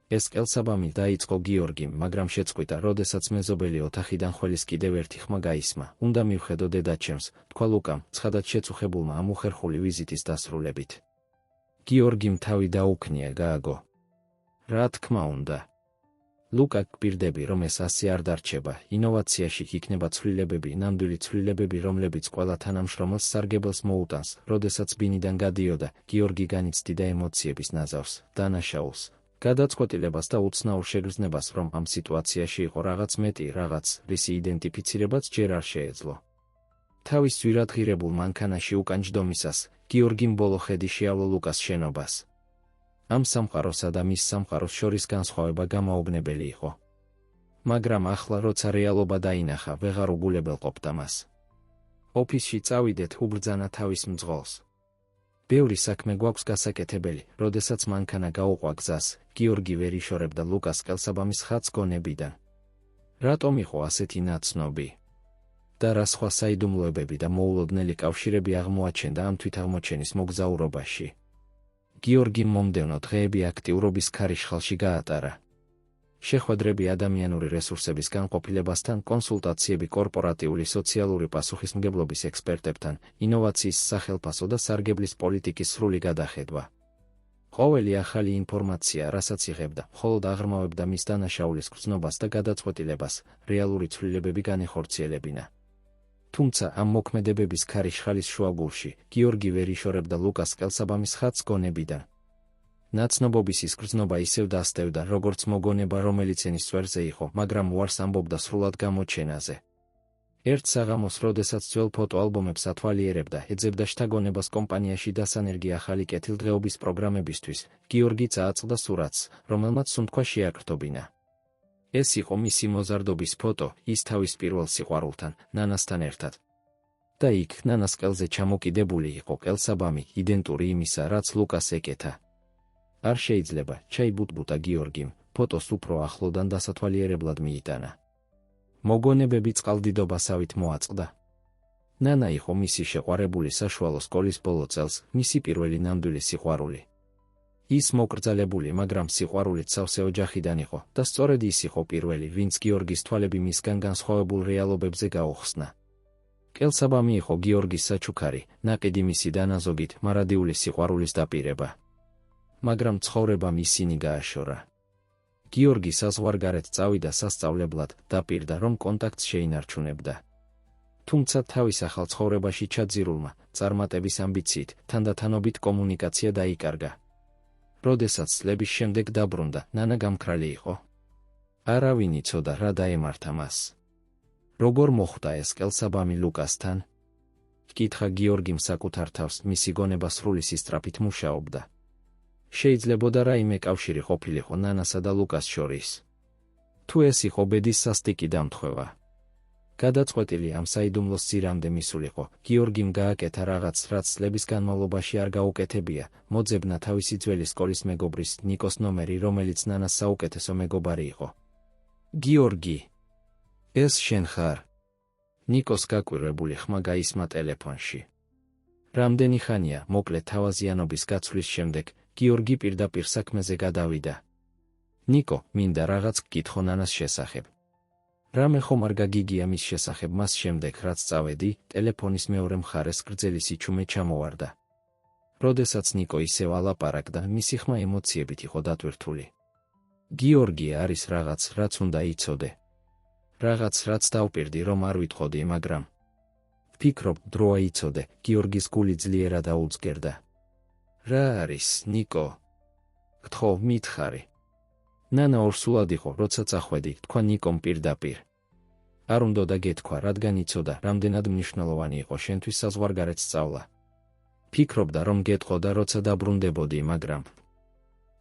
ეს ყელსაბამი დაიწყო გიორგიმ, მაგრამ შეწყვიტა, როდესაც მეზობელი ოთახიდან ხველის კიდევ ერთი ხმა გაისმა. უნდა მივხედო დედაჩემს, თქვა ლუკამ, ცხადად შეწუხებულმა ამ უხერხული ვიზიტის დასრულებით. გიორგიმ თავი დაუქნია, გააგო. რა თქმა უნდა. ლუკა, გპირდები, რომ ეს ასე არ დარჩება. ინოვაციაში იქნება ცვლილებები, ნამდვილი ცვლილებები, რომლებიც ყველა თანამშრომელს სარგებელს მოუტანს. როდესაც ბინიდან გადიოდა, გიორგი განიცდიდა ემოციების ნაზავს, დანაშაულს, გადაწყვეტილებას და უცნაურ შეგრძნებას, რომ ამ სიტუაციაში იყო რაღაც მეტი, რაღაც, რისი იდენტიფიცირებაც ჯერ არ შეეძლო. თავის ძვირადღირებულ მანქანაში უკან ჯდომისას, გიორგიმ ბოლო ხედი შეავლო ლუკას შენობას. ამ სამყაროსა და მის სამყაროს შორის განსხვავება გამაოგნებელი იყო. მაგრამ ახლა, როცა რეალობა დაინახა, ვეღარ უგულებელყოფდა მას. ოფისში წავიდეთ, უბრძანა თავის მძღოლს. ბევრი საქმე გვაქვს გასაკეთებელი, როდესაც მანქანა გაუყვა გზას, გიორგი ვერ იშორებდა ლუკას ყელსაბამის ხატს გონებიდან. რატომ იყო ასეთი ნაცნობი? და რა სხვა საიდუმლოებები და მოულოდნელი კავშირები აღმოაჩენდა ამ თვითაღმოჩენის მოგზაურობაში. გიორგიმ მომდევნო დღეები აქტიურობის ქარიშხალში გაატარა. შეხვედრები ადამიანური რესურსების განყოფილებასთან, კონსულტაციები კორპორატიული სოციალური პასუხისმგებლობის ექსპერტებთან, ინოვაციის სახელფასო და სარგებლის პოლიტიკის სრული გადახედვა. ყოველი ახალი ინფორმაცია, რასაც იღებდა, მხოლოდ აღრმავებდა მის დანაშაულის გრძნობას და გადაწყვეტილებას, რეალური ცვლილებები განეხორციელებინა. თუმცა ამ მოქმედებების ქარიშხალის შუაგულში, გიორგი ვერ იშორებდა ლუკას ყელსაბამის ხატს გონებიდან. ნაცნობობის ის გრძნობა ისევ დასტევდა, როგორც მოგონება, რომელიც ენის წვერზე იყო, მაგრამ უარს ამბობდა სრულად გამოჩენაზე. ერთ საღამოს, როდესაც ძველ ფოტოალბომებს ათვალიერებდა, ეძებდა შთაგონებას კომპანიაში დასანერგი ახალი კეთილდღეობის პროგრამებისთვის, გიორგი წააწყდა სურათს, რომელმაც სუნთქვა შეაკრთობინა. ეს იყო მისი მოზარდობის ფოტო, ის თავის პირველ სიყვარულთან, ნანასთან ერთად. და იქ, ნანას ყელზე ჩამოკიდებული იყო ყელსაბამი, იდენტური იმისა, რაც ლუკას ეკეთა. არ შეიძლება, ჩაიბუტბუტა გიორგიმ, ფოტოს უფრო ახლოდან დასათვალიერებლად მიიტანა. მოგონებები წყალდიდობასავით მოაწყდა. ნანა იყო მისი შეყვარებული საშუალო სკოლის ბოლო წელს, მისი პირველი ნამდვილი სიყვარული. ის მოკრძალებული, მაგრამ სიყვარულით სავსე ოჯახიდან იყო და სწორედ ის იყო პირველი, ვინც გიორგის თვალები მისგან განსხვავებულ რეალობებზე გაუხსნა. ყელსაბამი იყო გიორგის საჩუქარი, ნაყიდი მისი დანაზოგით, მარადიული სიყვარულის დაპირება. მაგრამ ცხოვრებამ ისინი გააშორა. გიორგი საზღვარგარეთ წავიდა სასწავლებლად, დაპირდა, რომ კონტაქტს შეინარჩუნებდა. თუმცა თავის ახალ ცხოვრებაში ჩაძირულმა, წარმატების ამბიციით, თანდათანობით კომუნიკაცია დაიკარგა. როდესაც წლების შემდეგ დაბრუნდა, ნანა გამქრალი იყო. არავინ იცოდა, რა დაემართა მას. როგორ მოხვდა ეს ყელსაბამი ლუკასთან? ჰკითხა გიორგიმ საკუთარ თავს, მისი გონება სრული სისწრაფით მუშაობდა. შეიძლებოდა რაიმე კავშირი ყოფილიყო ნანასა და ლუკას შორის. თუ ეს იყო ბედის სასტიკი დამთხვევა. გადაწყვეტილი ამ საიდუმლოს ძირამდე მისულიყო, გიორგიმ გააკეთა რაღაც, რაც წლების განმავლობაში არ გაუკეთებია, მოძებნა თავისი ძველი სკოლის მეგობრის, ნიკოს ნომერი, რომელიც ნანას საუკეთესო მეგობარი იყო. გიორგი, ეს შენ ხარ? ნიკოს გაკვირვებული ხმა გაისმა ტელეფონში. რამდენი ხანია, მოკლე თავაზიანობის გაცვლის შემდეგ, გიორგი პირდაპირ საქმეზე გადავიდა. ნიკო, მინდა რაღაც გკითხო ნანას შესახებ. რამე ხომ არ გაგიგია მის შესახებ მას შემდეგ, რაც წავედი, ტელეფონის მეორე მხარეს გრძელი სიჩუმე ჩამოვარდა. როდესაც ნიკო ისევ ალაპარაკდა, მისი ხმა ემოციებით იყო დატვირთული. გიორგი, არის რაღაც, რაც უნდა იცოდე. რაღაც, რაც დავპირდი, რომ არ ვითხოვდი, მაგრამ ფიქრობ, დროა იცოდე, გიორგის გული ძლიერად აუწგერდა. რა არის, ნიკო? გთხოვ, მითხარი. ნანა ორსულად იყო, როცა წახვედი, თქვა ნიკომ პირდაპირ. არ უნდოდა გეთქვა, რადგან იცოდა, რამდენად მნიშვნელოვანი იყო შენთვის საზღვარგარეთ სწავლა. ფიქრობდა, რომ გეტყოდა, როცა დაბრუნდებოდი, მაგრამ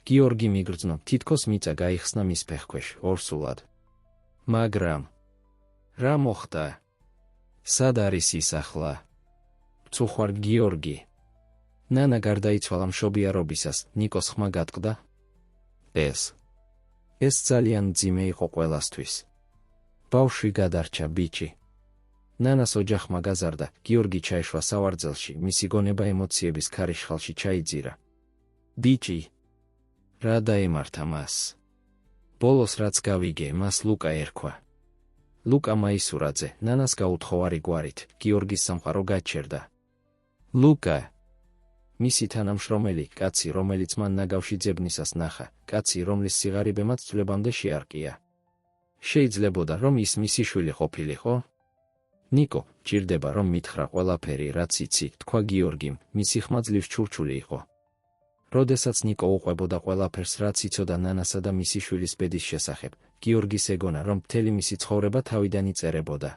გიორგი მიგრძნო, თითქოს მიწა გაიხსნა მის ფეხქვეშ, ორსულად. მაგრამ რა მოხდა? სად არის ის ახლა? წუხვარ გიორგი. ნანა გარდაიცვალა მშობიარობისას, ნიკოს ხმა გატყდა? ეს ძალიან მძიმე იყო ყველასთვის. ბავშვი გადარჩა, ბიჭი. ნანას ოჯახმა გაზარდა, გიორგი ჩაეშვა სავარძელში, მისი გონება ემოციების ქარიშხალში ჩაიძირა. ბიჭი, რა დაემართა მას? ბოლოს რაც გავიგე, მას ლუკა ერქვა. ლუკა მაისურაძე, ნანას გაუთხოვარი გვარით, გიორგის სამყარო გაჩერდა. ლუკა, მისი თანამშრომელი, კაცი, რომელიც მან ნაგავში ძებნისას ნახა, კაცი, რომლის სიღარიბემაც ძვლებამდე შეარყია. შეიძლებოდა, რომ ის მისი შვილი ყოფილიყო? ნიკო, ჭირდება, რომ მითხრა ყველაფერი, რაც იცი, თქვა გიორგიმ, მისი ხმა ძლივ ჩურჩული იყო. როდესაც ნიკო უყვებოდა ყველაფერს, რაც იცოდა ნანასა და მისი შვილის ბედის შესახებ, გიორგის ეგონა, რომ მთელი მისი ცხოვრება თავიდან იწერებოდა.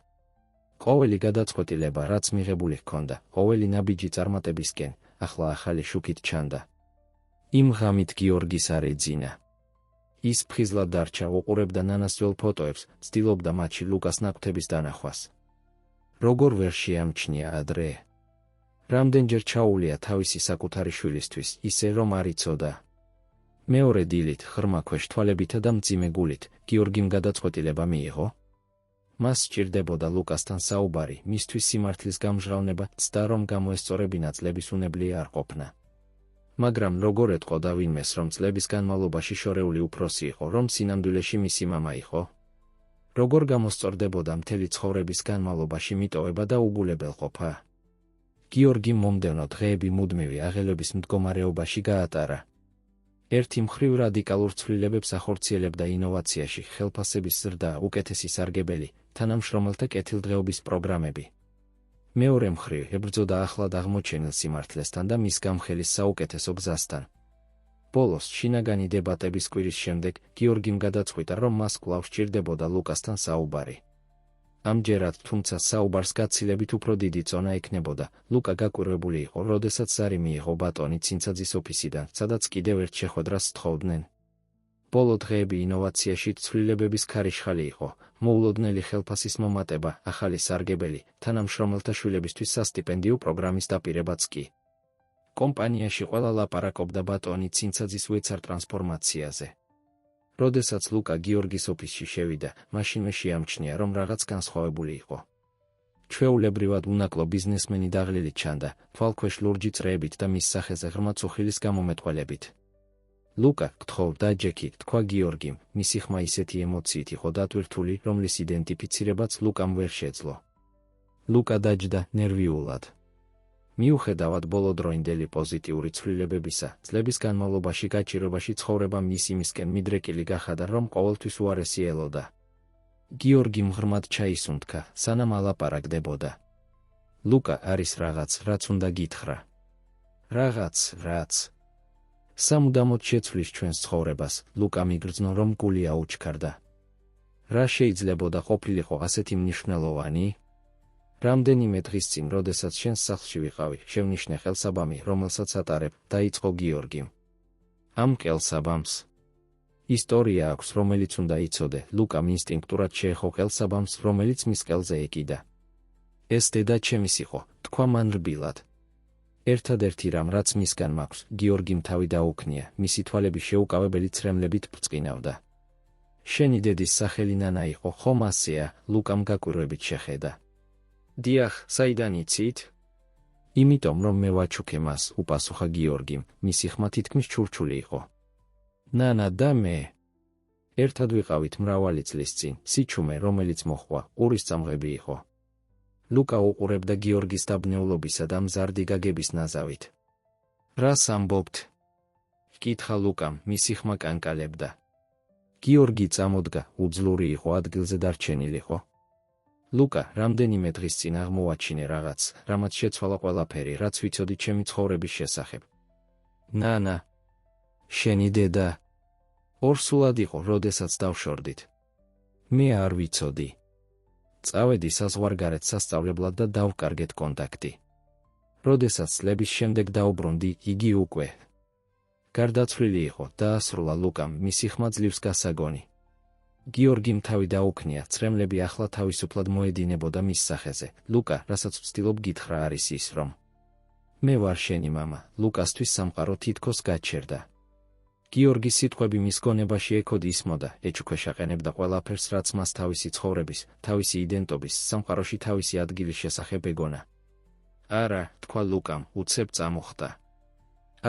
ყოველი გადაწყვეტილება, რაც მიღებული ჰქონდა, ყოველი ნაბიჯი წარმატებისკენ, ახლა ახალი შუქით ჩანდა. იმ ღამით გიორგის არ ეძინა. ის ფხიზლად დარჩა, უყურებდა ნანას ძველ ფოტოებს, ცდილობდა მათში ლუკას ნაკვთების დანახვას. როგორ ვერ შეამჩნია ადრე? რამდენჯერ ჩაუვლია თავისი საკუთარი შვილისთვის, ისე რომ არ იცოდა. მეორე დილით, ღრმა ქვეშ თვალებითა და მძიმე გულით, გიორგიმ გადაწყვეტილება მიიღო. მას სჭირდებოდა ლუკასთან საუბარი, მისთვის სიმართლის გამჟღავნება, ცდა რომ გამოესწორებინა წლების უნებლია არ ყოფნა. მაგრამ როგორ ეტყოდა ვინმეს, რომ წლების განმავლობაში შორეული უფროსი იყო, რომ სინამდვილეში მისი მამა იყო? როგორ გამოსწორდებოდა მთელი ცხოვრების განმავლობაში მიტოვება და უბულებელყოფა? გიორგიმ მომდევნო დღეები მუდმივი აღელვების მდგომარეობაში გაატარა. ერთი მხრივ რადიკალურ ცვლილებებს ახორციელებდა ინოვაციაში, ხელფასების ზრდა, უკეთესი სარგებელი, თანამშრომელთა კეთილდღეობის პროგრამები. მეორე მხრივ ებრძოდა ახლად აღმოჩენილ სიმართლესთან და მის გამხელის საუკეთესო გზასთან. ბოლოს, შინაგანი დებატების კვირის შემდეგ, გიორგიმ გადაწყვიტა, რომ მას კვლავ სჭირდებოდა ლუკასთან საუბარი. ამჯერად, თუმცა საუბარს გაცილებით უფრო დიდი წონა ექნებოდა, ლუკა გაკვირვებული იყო, როდესაც ზარი მიიღო ბატონი ცინცაძის ოფისიდან, სადაც კიდევ ერთ შეხვედრას სთხოვდნენ. ბოლო დღეები ინოვაციაში ცვლილებების ქარიშხალი იყო, მოულოდნელი ხელფასის მომატება, ახალი სარგებელი, თანამშრომელთა შვილებისთვის სასტიპენდიო პროგრამის დაპირებაც კი. კომპანიაში ყველა ლაპარაკობდა ბატონი ცინცაძის უეცარ ტრანსფორმაციაზე. როდესაც ლუკა გიორგის ოფისში შევიდა, მაშინვე შეამჩნია, რომ რაღაც განსხვავებული იყო. ჩვეულებრივად უნაკლო ბიზნესმენი დაღლილი ჩანდა, თვალქვეშ ლურჯი წრეებით და მის სახეზე ღრმა წუხილის გამომეტყველებით. ლუკა, გთხოვ, დაჯექი, თქვა გიორგიმ, მისი ხმა ისეთი ემოციით იყო დატვირთული, რომლის იდენტიფიცირებაც ლუკამ ვერ შეძლო. ლუკა დაჯდა ნერვიულად. მიუხედავად ბოლოდროინდელი პოზიტიური ცვლილებებისა, წლების განმავლობაში გაჭირვებაში ცხოვრება მისი მისკენ მიდრეკილი გახადა, რომ ყოველთვის უარესი ელოდა. გიორგიმ ღრმად ჩაისუნთქა, სანამ ალაპარაკდებოდა. ლუკა, არის რაღაც, რაც უნდა გითხრა. რაც სამუდამოდ შეცვლის ჩვენს ცხოვრებას, ლუკა მიგრძნო, რომ გული აუჩქარდა. რა შეიძლებოდა ყოფილიყო ასეთი მნიშვნელოვანი? რამდენიმე დღის წინ, როდესაც შენს სახლში ვიყავი, შევნიშნე ხელსაბამი, რომელსაც ატარებ, დაიწყო გიორგიმ. ამ ყელსაბამს ისტორია აქვს, რომელიც უნდა იცოდე, ლუკამ ინსტინქტურად შეეხო ყელსაბამს, რომელიც მის ყელზე ეკიდა. ეს დედა ჩემის იყო, თქვა მან რბილად. ერთადერთი რამ, რაც მისგან მაქვს, გიორგიმ თავი დაუქნია, მისი თვალები შეუკავებელი ცრემლებით ბრწყინავდა. შენი დედის სახელი ნანა იყო, ხომ ასეა? ლუკამ გაკვირვებით შეხედა. დიახ, საიდან იცით? იმიტომ, რომ მე ვაჩუქე მას, უპასუხა გიორგიმ, მისი ხმა თითქმის ჩურჩული იყო. ნანა და მე ერთად ვიყავით მრავალი წლის წინ, სიჩუმე, რომელიც მოხვა, ყურის წამღები იყო. ლუკა უყურებდა გიორგის დაბნეულობისა და მზარდი გაგების ნაზავით. რას ამბობთ? ჰკითხა ლუკამ, მისი ხმა კანკალებდა. გიორგი წამოდგა, უძლური იყო, ადგილზე დარჩენილიყო. ლუკა, რამდენიმე დღის წინ აღმოვაჩინე რაღაც, რამაც შეცვალა ყველაფერი, რაც ვიცოდი ჩემი ცხოვრების შესახებ. ნანა, შენი დედა ორსულად იყო, როდესაც დავშორდით. მე არ ვიცოდი. წავედი საზღვარგარეთ სასწავლებლად და დავკარგეთ კონტაქტი. როდესაც წლების შემდეგ დაუბრუნდი, იგი უკვე გარდაცვლილი იყო, დაასრულა ლუკამ მისი ხმა ძლივს გასაგონი. გიორგიმ თავი დაუქნია, წრემლები ახლა თავისუფლად მოედინებოდა მის სახეზე. ლუკა, რასაც ვცდილობ გითხრა არის ის, რომ მე ვარ შენი მამა. ლუკასთვის სამყარო თითქოს გაჩერდა. გიორგის სიტყვები მის გონებაში ეკოდი ისმოდა, ეჩუქეშაყენებდა ყველაფერს, რაც მას თავისი ცხოვრების, თავისი იდენტობის, სამყაროში თავისი ადგილის შესახებ ეგონა. არა, თქვა ლუკამ, უცებ წამოხდა.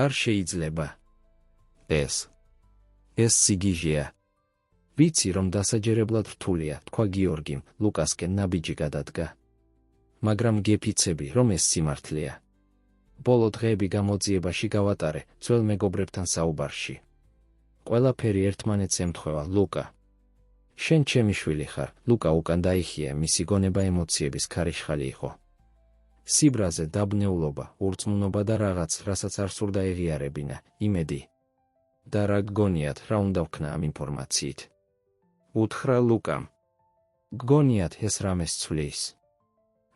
არ შეიძლება. ეს სიგიჟეა. ვიცი, რომ დასაჯერებლად რთულია, თქვა გიორგიმ, ლუკასკენ ნაბიჯი გადადგა. მაგრამ გეფიცები, რომ ეს სიმართლეა. ბოლო დღეები გამოძიებაში გავატარე, ძველ მეგობრებთან საუბარში. ყველაფერი ერთმანეთს ემთხვევა, ლუკა. შენ ჩემი შვილი ხარ. ლუკა უკან დაიხია, მისი გონება ემოციების ქარიშხალი იყო. სიბრაზე, დაბნეულობა, ურწმუნობა და რაღაც, რასაც არ სურდა ეღიარებინა, იმედი. და რა გგონიათ, რა უნდა ვქნა ამ ინფორმაციით? უთხრა ლუკამ. გგონიათ ეს რამეს ცვლის.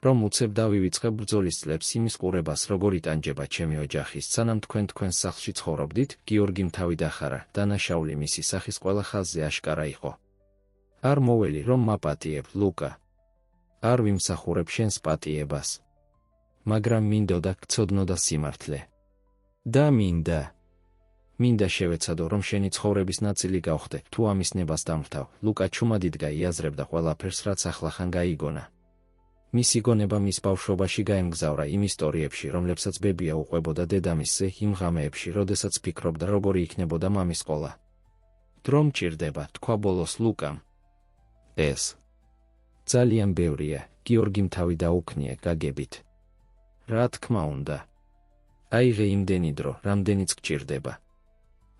რომ უცებ დავივიწყებ ბრძოლის წლებს იმის ყურებას, როგორ იტანჯება ჩემი ოჯახის, სანამ თქვენს სახლში ცხოვრობდით, გიორგიმ თავი დახარა, დანაშაული მისი სახის ყველა ხაზზე აშკარა იყო. არ მოველი, რომ მაპატიებ, ლუკა. არ ვიმსახურებ შენს პატიებას. მაგრამ მინდოდა გცოდნოდა სიმართლე. და მინდა შევეცადო, რომ შენი ცხოვრების ნაწილი გავხდე, თუ ამის ნებას დამრთავ. ლუკა ჩუმად იდგა, იაზრებდა ყველაფერს, რაც ახლახან გაიგონა. მისი გონება მის ბავშვობაში გაემგზავრა იმ ისტორიებში, რომლებსაც ბებია უყვებოდა დედამისზე, იმ ღამეებში, როდესაც ფიქრობდა, როგორი იქნებოდა მამის ყოლა. დრო მჭირდება, თქვა ბოლოს ლუკამ. ეს ძალიან ბევრია, გიორგიმ თავი დაუქნია გაგებით. რა თქმა უნდა. აიღე იმდენი დრო, რამდენიც გჭირდება.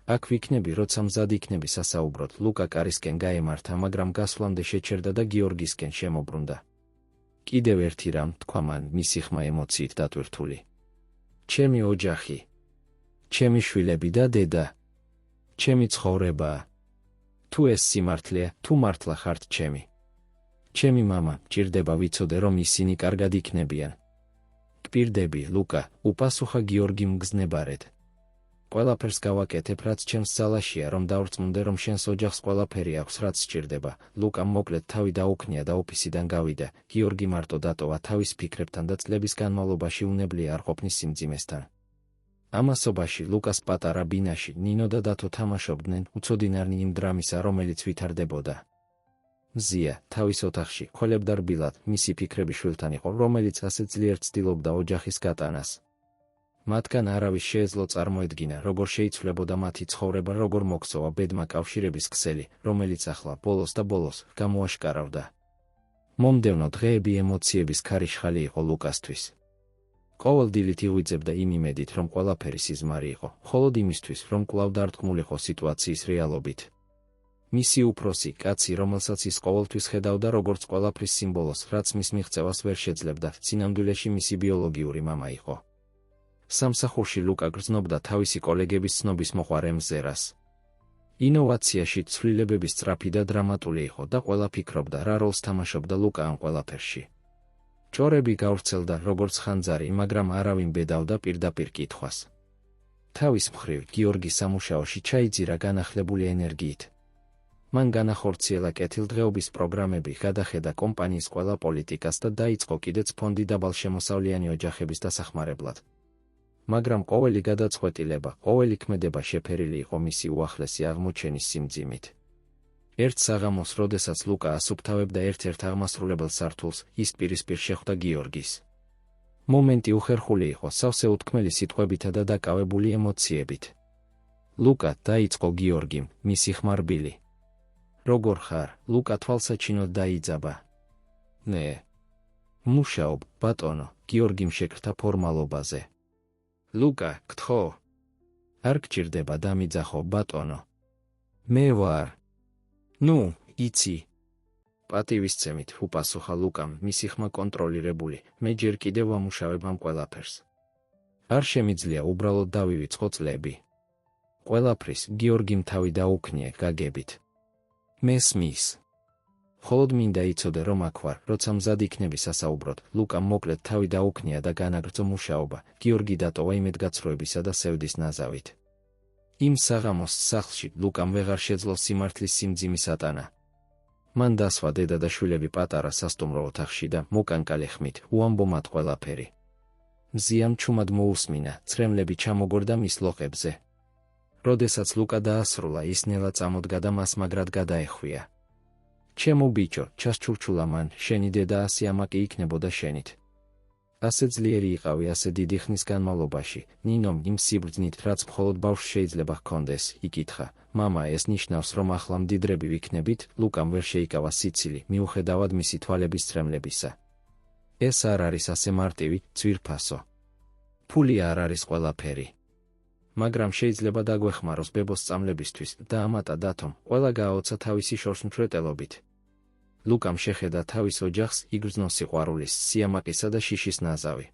აქ ვიქნები, როცა მზად იქნები სასაუბროდ. ლუკა კარისკენ გაემართა, მაგრამ გასვლამდე შეჩერდა და გიორგისკენ შემობრუნდა. კიდევ ერთი რამ, თქვა მან, მისი ხმა ემოციით დატვირთული. ჩემი ოჯახი, ჩემი შვილები და დედა, ჩემი ცხოვრებაა. თუ ეს სიმართლეა, თუ მართლა ხართ ჩემი. ჩემი მამა, მჭირდება ვიცოდე, რომ ისინი კარგად იქნებიან. გპირდები, ლუკა, უპასუხა გიორგიმ მგზნებარედ. ყველაფერს გავაკეთებ, რაც ჩემს ძალაშია, რომ დავრწმუნდე, რომ შენს ოჯახს ყველაფერი აქვს, რაც სჭირდება. ლუკამ მოკლედ თავი დაუქნია და ოფისიდან გავიდა. გიორგი მარტო დატოვა თავის ფიქრებთან და წლების განმავლობაში უნებლიე არ ყოფნის სიმძიმესთან. ამასობაში ლუკას პატარა ბინაში ნინო და დათო თამაშობდნენ, უცოდინარნი იმ დრამისა, რომელიც ვითარდებოდა. მზია, თავის ოთახში, ხველებდა რბილად, მისი ფიქრები შვილთან იყო, რომელიც ასე ძლიერ ცდილობდა ოჯახის გატანას. მათგან არავის შეეძლო წარმოედგინა, როგორ შეიცვლებოდა მათი ცხოვრება, როგორ მოგცოვა ბედმა კავშირების ქსელი, რომელიც ახლა ბოლოს გამოაშკარავდა. მომდევნო დღეები ემოციების ქარიშხალი იყო ლუკასთვის. ყოველდილით იღვიძებდა იმ იმედით, რომ ყველაფერი სიზმარი იყო, მხოლოდ იმისთვის, რომ კვლავ დართმულიყო სიტუაციის რეალობით. მისი უფროსი კაცი, რომელსაც ის ყოველთვის ხედავდა როგორც ყველაფრის სიმბოლოს, რაც მის მიღწევას ვერ შეძლებდა, წინამდვილეში მისი ბიოლოგიური მამა იყო. სამსახურში ლუკა გრძნობდა თავისი კოლეგების ცნობის მოყვარე მზერას. ინოვაციაში ცვლილებების სწრაფი და დრამატული იყო და ყველა ფიქრობდა, რა როლს თამაშობდა ლუკა ამ ყველაფერში. ჭორები გავრცელდა როგორც ხანძარი, მაგრამ არავინ ბედავდა პირდაპირ კითხვას. თავის მხრივ, გიორგი სამუშაოში ჩაიძირა განახლებული ენერგიით. მან განახორციელა კეთილდღეობის პროგრამები, გადახედა კომპანიის ყველა პოლიტიკას და დაიწყო კიდეც ფონდი დაბალშემოსავლიანი ოჯახების დასახმარებლად. მაგრამ ყოველი გადაწყვეტილება, ყოველი ქმედება შეფერილი იყო მისი უახლესი აღმოჩენის სიმძიმით. ერთ საღამოს, როდესაც ლუკა ასუფთავებდა ერთ-ერთ აღმასრულებელ სართულს, ის პირისპირ შეხვდა გიორგის. მომენტი უხერხული იყო, სავსე უთქმელი სიტყვებითა და დაკავებული ემოციებით. ლუკა, დაიწყო გიორგიმ, მისი ხმარბილი. როგორ ხარ? ლუკა თვალსაჩინოდ დაიძაბა. ნე. მუშაობ, ბატონო, გიორგიმ შეკრთა ფორმალობაზე. ლუკა, გთხოვ. არ გჭირდება დამიძახო, ბატონო. მე ვარ. ნუ, იცი. პატივისცემით, უპასუხა ლუკამ, მისი ხმა კონტროლირებული, მე ჯერ კიდევ ვამუშავებ ამ ყველაფერს. არ შემიძლია უბრალოდ დავივიწყო წლები. ყველაფრის გიორგიმ თავი დაუქნია გაგებით. მესმის. მხოლოდ მინდა იცოდე, რომ აქ ვარ, როცა მზად იქნები სასაუბროდ. ლუკამ მოკლედ თავი დაუქნია და განაგრძო მუშაობა. გიორგი დატოვა იმედგაცრუებისა და სევდის ნაზავით. იმ საღამოს სახლში ლუკამ ვეღარ შეძლო სიმართლის სიმძიმის ატანა. მან დასვა დედა და შვილები პატარა სასტუმრო ოთახში და მოკანკალე ხმით უამბო მათ ყველაფერი. მზიან ჩუმად მოусმინა, ცრემლები ჩამოგორდა მის ლოყებზე. როდესაც ლუკა დაასრულა, ის ნელა წამოდგა და მას მაგრად გადაეხვია. ჩემო ბიჭო, ჩასჩურჩულა მან, შენი დედა ასე ამაკი იქნებოდა შენით. ასე ძლიერი იყავი ასე დიდი ხნის განმავლობაში. ნინომ იმ სიბრძნით, რაც მხოლოდ ბავშვს შეიძლება ჰქონდეს, იკითხა. მამა, ეს ნიშნავს, რომ ახლა მდიდრები ვიქნებით? ლუკამ ვერ შეიკავა სიცილი, მიუხედავად მისი თვალების ცრემლებისა. ეს არ არის ასე მარტივი, ძვირფასო. ფული არ არის ყველაფერი. მაგრამ შეიძლება დაგვეხმაროს ბებოს სწამლებისთვის და ამატა დათომ, ყველა გააოცა თავისი შორსმშრეტელობით. ლუკამ შეხედა თავის ოჯახს, იგრძნო სიყვარულის, სიამაყისა და შიშის ნაზავი.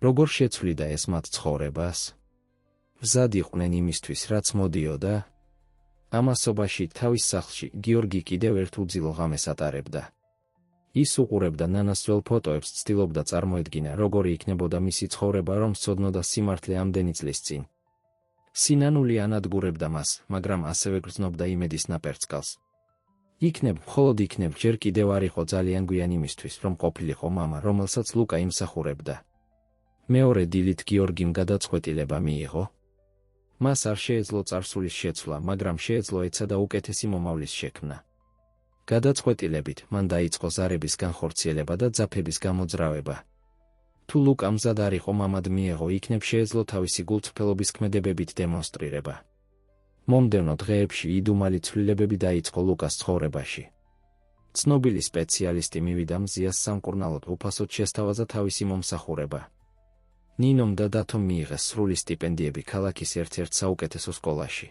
როგორ შეცვლიდა ეს მათ ცხოვრებას? მზად იყვნენ იმისთვის, რაც მოდიოდა? ამასობაში თავის სახლში გიორგი კიდევ ერთ უძილო ღამეს ატარებდა. ის უყურებდა ნანას ძველ ფოტოებს, ცდილობდა წარმოედგინა, როგორი იქნებოდა მისი ცხოვრება, რომ სცოდნოდა სიმართლე ამდენი წლის წინ. სინანული ანადგურებდა მას, მაგრამ ასევე გრძნობდა იმედის ნაპერწკალს. იქნებ, მხოლოდ იქნებ, ჯერ კიდევ არ იყო ძალიან გვიან იმისთვის, რომ ყოფილიყო მამა, რომელსაც ლუკა იმსახურებდა. მეორე დილით გიორგიმ გადაწყვეტილება მიიღო. მას არ შეეძლო წარსულის შეცვლა, მაგრამ შეეძლო ეცადა უკეთესი მომავლის შექმნა. გადაწყვეტილებით მან დაიწყო ზარების განხორციელება და ძაფების გამოძრავება. თუ ლუკა მზად არ იყო მამად მიეღო, იქნებ შეეძლო თავისი გულწრფელობის ქმედებებით დემონსტრირება. მომდევნო დღეებში იდუმალი ცვლილებები დაიწყო ლუკას ცხოვრებაში. ცნობილი სპეციალისტი მივიდა მზიას სამკურნალოდ, უფასოდ შესთავაზა თავისი მომსახურება. ნინომ და დათომ მიიღეს სრული სტიპენდიები ქალაქის ერთ-ერთ საუკეთესო სკოლაში.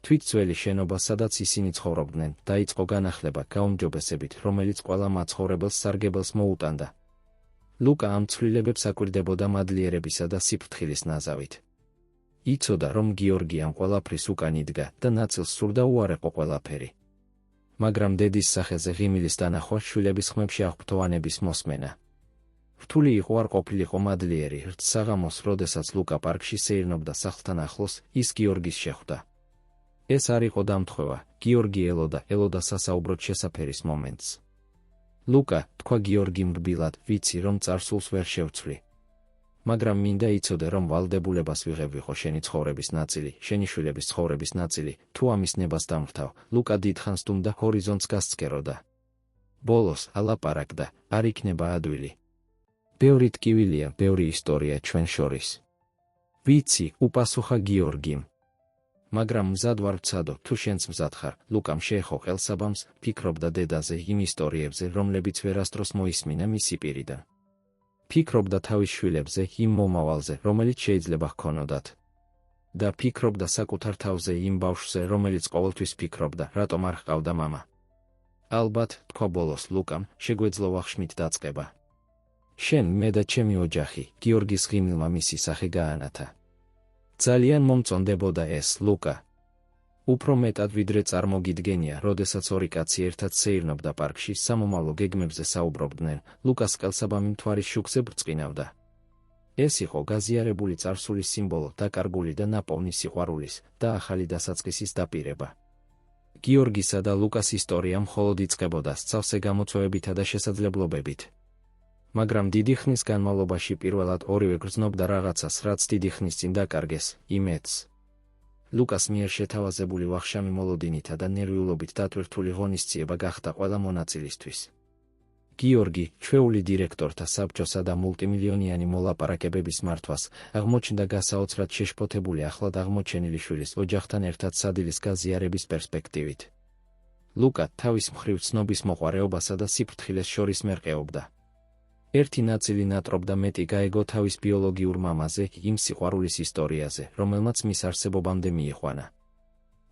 თვითძველი შენობა, სადაც ისინი ცხოვრობდნენ, დაიწყო განახლება გაუმჯობესებით, რომელიც ყველა მაცხოვრებელს სარგებელს მოუტანდა. ლუკა ამ ცვლილებებს აკვირდებოდა მადლიერებისა და სიფრთხილის ნაზავით. იცოდა, რომ გიორგი ამ ყველაფრის უკან იდგა და ნაწილს სურდა უარეყო ყველაფერი. მაგრამ დედის სახეზე ღიმილის დანახვა, შვილების ხმებში აღფრთოვანების მოსმენა. რთული იყო არ ყოფილიყო მადლიერი. რთ საღამოს, როდესაც ლუკა პარკში სეირნობდა სახლთან ახლოს, ის გიორგის შეხვდა. ეს არ იყო დამთხვევა, გიორგი ელოდა სასაუბროდ შესაფერის მომენტს. ლუკა, თქვა გიორგიმ რბილად, ვიცი, რომ წარსულს ვერ შევცვლი. მაგრამ მინდა იცოდე, რომ ვალდებულებას ვიღებ ვიყო შენი ცხოვრების ნაწილი, შენი შვილების ცხოვრების ნაწილი, თუ ამის ნებას დამრთავ. ლუკა დიდხანს დუმდა, ჰორიზონტს გასცქეროდა. ბოლოს ალაპარაკდა, არ იქნება ადვილი. ბევრი ტკივილია, ბევრი ისტორია ჩვენ შორის. ვიცი, უპასუხა გიორგიმ. მაგრამ მზად ვარ ვცადო, თუ შენც მზად ხარ. ლუკამ შეეხო ყელსაბამს, ფიქრობდა დედაზე, იმ ისტორიებზე, რომლებიც ვერასდროს მოისმინა მისი პირიდან. ფიქრობდა თავის შვილებზე, იმ მომავალზე, რომელიც შეიძლება ჰქონოდათ. და ფიქრობდა საკუთარ თავზე, იმ ბავშვზე, რომელიც ყოველთვის ფიქრობდა, რატომ არ ჰყავდა მამა. ალბათ, თქვა ბოლოს ლუკამ, შეგვეძლო ვახშმით დაწყება. შენ, მე და ჩემი ოჯახი, გიორგის ღიმილმა მისი სახე გაანათა. ძალიან მომწონდებოდა ეს, ლუკა. უფრო მეტად ვიდრე წარმოგიდგენია, როდესაც ორი კაცი ერთად სეირნობდა პარკში, სამომავლო გეგმებზე საუბრობდნენ, ლუკას ყელსაბამი მთვარის შუქზე ბრწყინავდა. ეს იყო გაზიარებული წარსულის სიმბოლო, დაკარგული და ნაპოვნი სიყვარულის და ახალი დასაწყისის დაპირება. გიორგისა და ლუკას ისტორია მხოლოდ იწყებოდა სწავსე გამოწვევებითა და შესაძლებლობებით. მაგრამ დიდი ხნის განმავლობაში პირველად ორივე გრძნობდა რაღაცას, რაც დიდი ხნის წინ დაკარგეს, იმედს. ლუკას მიერ შეთავაზებული ვახშამი მოლოდინითა და ნერვიულობით დატვირთული ღონისძიება გახდა ყველა მონაწილისთვის. გიორგი, ჩვეული დირექტორთა საბჭოსა და მულტიმილიონიანი მოლაპარაკებების მართვას, აღმოჩნდა გასაოცრად შეშფოთებული ახლად აღმოჩენილი შვილის ოჯახთან ერთად სადილის გაზიარების პერსპექტივით. ლუკა თავის მხრივ ცნობის მოყვარეობასა და სიფრთხილეს შორის მერყეობდა. ერთი ნაწილი ნატრობდა მეტი გაეგო თავის ბიოლოგიურ მამაზე, იმ სიყვარულის ისტორიაზე, რომელმაც მის არსებობამდე მიიყვანა.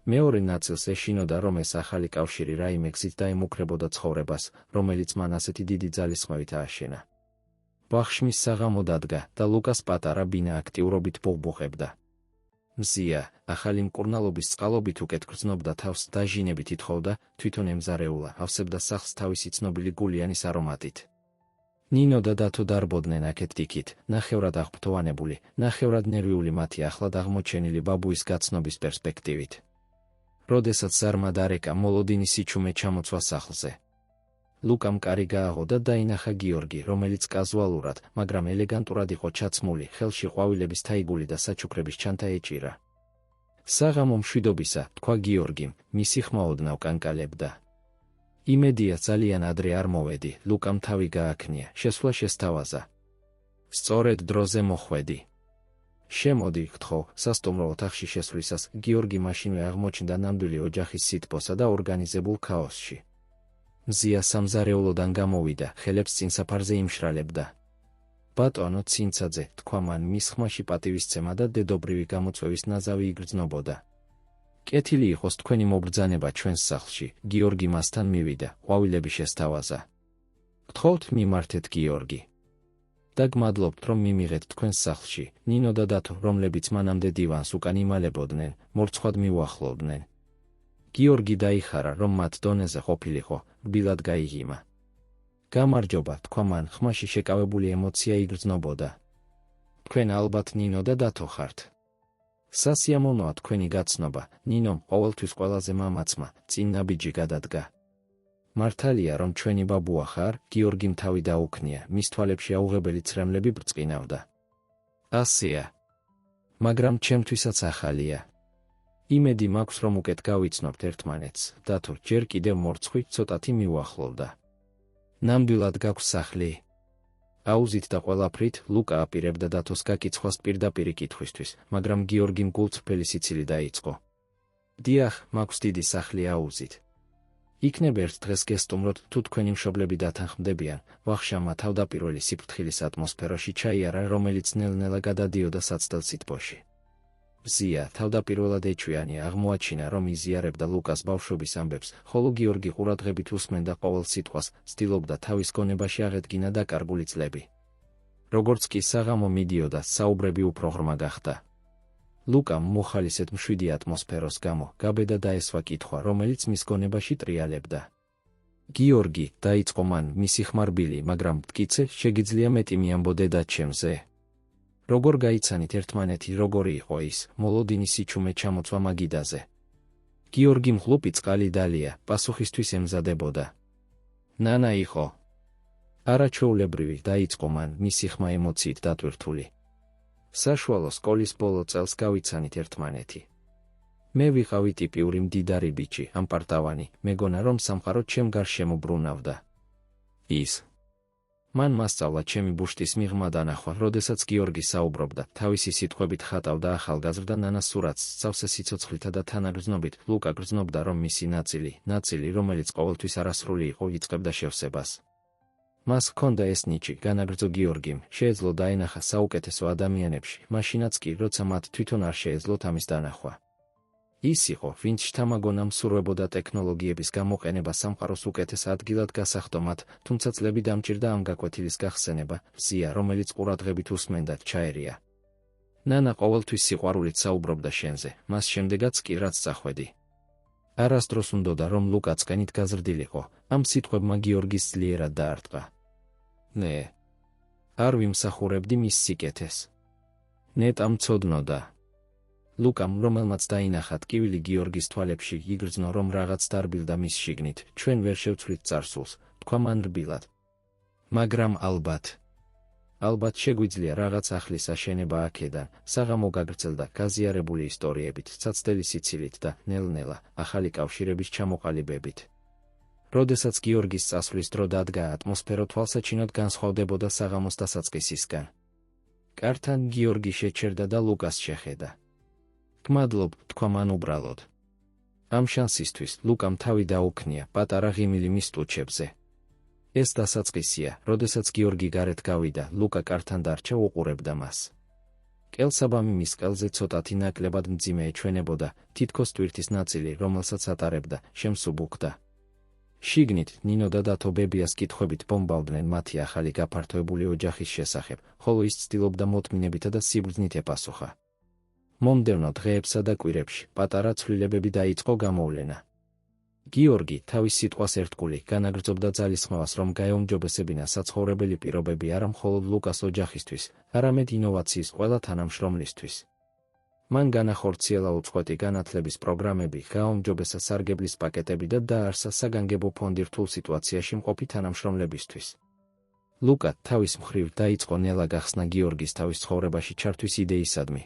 მეორე ნაწილს ეშინოდა, რომ ეს ახალი კავშირი რაიმე გზით დაემუქრებოდა ცხოვრებას, რომელიც მან ასეთი დიდი ძალისხმევით ააშენა. ბახშმის საღამო დადგა და ლუკას პატარა ბინა აქტიურობით ბუღბუღებდა. მზია, ახალი მკურნალობის წყალობით უკეთ გრძნობდა თავს და ჟინებით ითხოვდა, თვითონ ემზარეულა, ავსებდა სახლს თავისი ცნობილი გულიანის არომატით. ნინო და დათო დარბოდნენ აქეთ-იქით, ნახევრად აღფრთოვანებული, ნახევრად ნერვიული მათი ახლად აღმოჩენილი ბაბუის გაცნობის პერსპექტივით. როდესაც ზარმა დარეკა მოლოდინის სიჩუმე ჩამოცვა სახლზე. ლუკამ კარი გააღო და დაინახა გიორგი, რომელიც კაზუალურად, მაგრამ ელეგანტურად იყო ჩაცმული, ხელში ყვავილების თაიგული და საჩუქრების ჩანთა ეჭირა. საღამო მშვიდობისა, თქვა გიორგიმ, მისი ხმა ოდნავ კანკალებდა. იმედია ძალიან ადრე არ მოვედი, ლუკამ თავი გააქნია, შესვლა შესთავაზა. სწორედ დროზე მოხვედი. შემოდი, გთხოვ, სასტუმრო ოთახში შესვლისას, გიორგი მაშინვე აღმოჩნდა ნამდვილი ოჯახის სითბოსა და ორგანიზებულ ქაოსში. მზია სამზარეულოდან გამოვიდა, ხელებს წინსაფარზე იმშრალებდა. ბატონო ცინცაძე, თქვა მან, მის ხმაში პატივისცემა და დედობრივი გამოწვევის ნაზავი იგრძნობოდა. კეთილი იყოს თქვენი მობრძანება ჩვენს სახლში, გიორგი მასთან მივიდა, ყვავილები შესთავაზა. გთხოვთ მიმართეთ გიორგი. და გმადლობთ, რომ მიმიღეთ თქვენს სახლში, ნინო და დათო, რომლებიც მანამდე დივანს უკან იმალებოდნენ, მორცხვად მიუახლოვდნენ. გიორგი დაიხარა, რომ მათ დონეზე ყოფილიყო, რბილად გაიღიმა. გამარჯობა, თქვა მან, ხმაში შეკავებული ემოცია იგრძნობოდა. თქვენ ალბათ ნინო და დათო ხართ. სასიამოვნოა თქვენი გაცნობა, ნინომ ყოველთვის ყველაზე მამაცმა, წინ ნაბიჯი გადადგა. მართალია, რომ ჩვენი ბაბუა ხარ, გიორგიმ თავი დაუქნია, მის თვალებში აუღებელი ცრემლები ბრწყინავდა. ასეა. მაგრამ ჩემთვისაც ახალია. იმედი მაქვს, რომ უკეთ გავიცნობთ ერთმანეთს, დათო, ჯერ კიდევ მორცხვი ცოტათი მიუახლოვდა. ნამდვილად გაქვს სახლი? აუზით და ყველაფრით, ლუკა აპირებდა დათოს გაკიცხვას პირდაპირი კითხვისთვის, მაგრამ გიორგიმ გულწრფელი სიცილი დაიწყო. დიახ, მაქვს დიდი სახლი აუზით. იქნებ ერთ დღეს გესტუმროთ, თუ თქვენი მშობლები დათანხმდებიან, ვახშამა თავდაპირველი სიფრთხილის ატმოსფეროში ჩაიარა, რომელიც ნელ-ნელა გადადიოდა საცდელ სითბოში. მზია, თავდაპირველად ეჩვიანი აღმოაჩინა, რომ იზიარებდა ლუკას ბავშვობის ამბებს, ხოლო გიორგი ყურადღებით უსმენდა ყოველ სიტყვას, ცდილობდა თავის გონებაში აღედგინა დაკარგული წლები. როგორც კი საღამო მიდიოდა, საუბრები უფრო ღრმა გახდა. ლუკამ მოხალისედ მშვიდი ატმოსფეროს გამო, გაბედა დაესვა კითხვა, რომელიც მის გონებაში ტრიალებდა. გიორგი, დაიწყო მან, მისი ხმარბილი, მაგრამ მტკიცე, შეგიძლია მეტი მიამბოდე და ჩემზე. როგორ გაიცანით ერთმანეთი, როგორი იყო ის, მოლოდინის სიჩუმე ჩამოცვა მაგიდაზე. გიორგიმ ხლუპი წყალი დალია, პასუხისთვის ემზადებოდა. ნანა იყო. არაჩვეულებრივი, დაიწყო მან, მისი ხმა ემოციით დატვირთული. საშუალო სკოლის ბოლო წელს გავიცანით ერთმანეთი. მე ვიყავი ტიპიური მდიდარი ბიჭი, ამპარტავანი, მეგონა რომ სამყარო ჩემ გარშემო ბრუნავდა. ის. მან მასწავლა ჩემი ბუშტის მიღმა დანახვა, როდესაც გიორგი საუბრობდა, თავისი სიტყვებით ხატავდა ახალგაზრდა ნანას სურათს, სავსე სიცოცხლითა და თანაგრძნობით, ლუკა გრძნობდა, რომ მისი ნაწილი, რომელიც ყოველთვის არასრული იყო, იწყებდა შევსებას. მას ჰქონდა ეს ნიჭი, განაგრძო გიორგიმ, შეეძლო დაენახა საუკეთესო ადამიანებში, მაშინაც კი, როცა მათ თვითონ არ შეეძლოთ ამის დანახვა. ის იყო, ვინც შთამაგონამ სურვებოდა ტექნოლოგიების გამოყენება სამყაროს უკეთეს ადგილად გასახდომად, თუმცა წლები დამჭირდა ამ გაკვეთილის გახსენება, მზია, რომელიც ყურადღებით უსმენდა, ჩაერია. ნანა ყოველთვის სიყვარულით საუბრობდა შენზე, მას შემდეგაც კი რაც წახვედი. არასდროს უნდოდა, რომ ლუკა წყენით გაზრდილიყო, ამ სიტყვებმა გიორგის ძლიერად დაარტყა. ნე. არ ვიმსახურებდი მის სიკეთეს. ნეტა მცოდნოდა. ლუკამ, რომელმაც დაინახა ტკივილი გიორგის თვალებში, იგრძნო, რომ რაღაც დარბილდა მის შიგნით, ჩვენ ვერ შევცვლით წარსულს, თქვა მან რბილად. მაგრამ ალბათ შეგვიძლია რაღაც ახლის აშენება აქედან, საღამო გაგრძელდა, გაზიარებული ისტორიებით, ცაცდელი სიცილით და, ნელ-ნელა, ახალი კავშირების ჩამოყალიბებით. როდესაც გიორგის წასვლის დრო დადგა, ატმოსფერო თვალსაჩინოდ განსხვავდებოდა საღამოს დასაწყისისგან. კართან გიორგი შეჩერდა და ლუკას შეხედა. გმადლობ, თქვა მან უბრალოდ. ამ შანსისთვის, ლუკამ თავი დაუქნია, პატარა ღიმილი მის ტუჩებზე. ეს დასაწყისია, როდესაც გიორგი გარეთ გავიდა, ლუკა კართან დარჩა, უყურებდა მას. ყელსაბამი მის ყელზე ცოტათი ნაკლებად მძიმე ეჩვენებოდა, თითქოს ტვირთის ნაწილი, რომელსაც ატარებდა, შემსუბუქდა. შიგნით ნინო და დათო ბებიას კითხვებით ბომბავდნენ მათი ახალი გაფართოებული ოჯახის შესახებ, ხოლო ის ცდილობდა მოთმინებითა და სიბრძნით ეპასუხა. მომდევნო დღეებსა და კვირებში პატარა ცვლილებები დაიწყო გამოვლენა. გიორგი თავის სიტყვას ერთგული განაგრძობდა ძალისხმევას, რომ გაეუმჯობესებინა საცხოვრებელი პირობები არა მხოლოდ ლუკას ოჯახისთვის, არამედ ინოვაციის ყველა თანამშრომლისთვის. მან განახორციელა უწყვეტი განათლების პროგრამები, გააუმჯობესა სარგებლის პაკეტები და დაარსა საგანგებო ფონდი რთულ სიტუაციაში მყოფი თანამშრომლებისთვის. ლუკა თავის მხრივ დაიწყო ნელა გახსნა გიორგის თავის ცხოვრებაში ჩართვის იდეისადმი.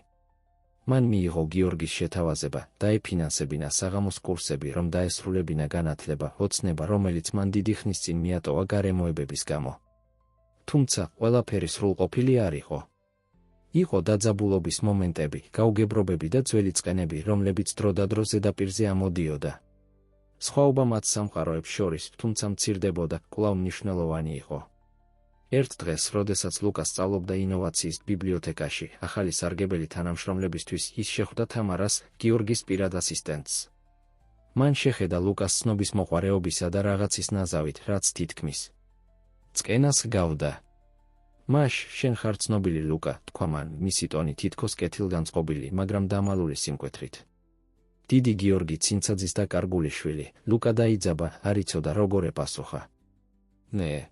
მან მიიღო გიორგის შეთავაზება, დაეფინანსებინა საღამოს კურსები, რომ დაესრულებინა განათლება, ოცნება, რომელიც მან დიდი ხნის წინ მიატოვა გარემოებების გამო. თუმცა, ყველაფერი სრულყოფილი არ იყო. იყო დაძაბულობის მომენტები, გაუგებრობები და ძველი წყენები, რომლებიც დრო და დრო ზედაპირზე ამოდიოდა. სხვაობა მათ სამყაროებს შორის, თუმცა მცირდებოდა, კვლავ მნიშვნელოვანი იყო. ერთ დღეს, როდესაც ლუკა სწავლობდა ინოვაციის ბიბლიოთეკაში, ახალი სარგებელი თანამშრომლებისთვის, ის შეხვდა თამარას, გიორგის პირად ასისტენტს. მან შეხედა ლუკას ცნობის მოყვარეობისა და რაღაცის ნაზავით, რაც თითქმის წყენას ჰგავდა. მაშ, შენ ხარ ცნობილი ლუკა, თქვა მან, მისი ტონი თითქოს კეთილგანწყობილი, მაგრამ დამალული სიმკვეთრით. დიდი გიორგი ცინცაძის და კარგული შვილი, ლუკა დაიძაბა, არ იცოდა როგორ ეპასუხა. ნე.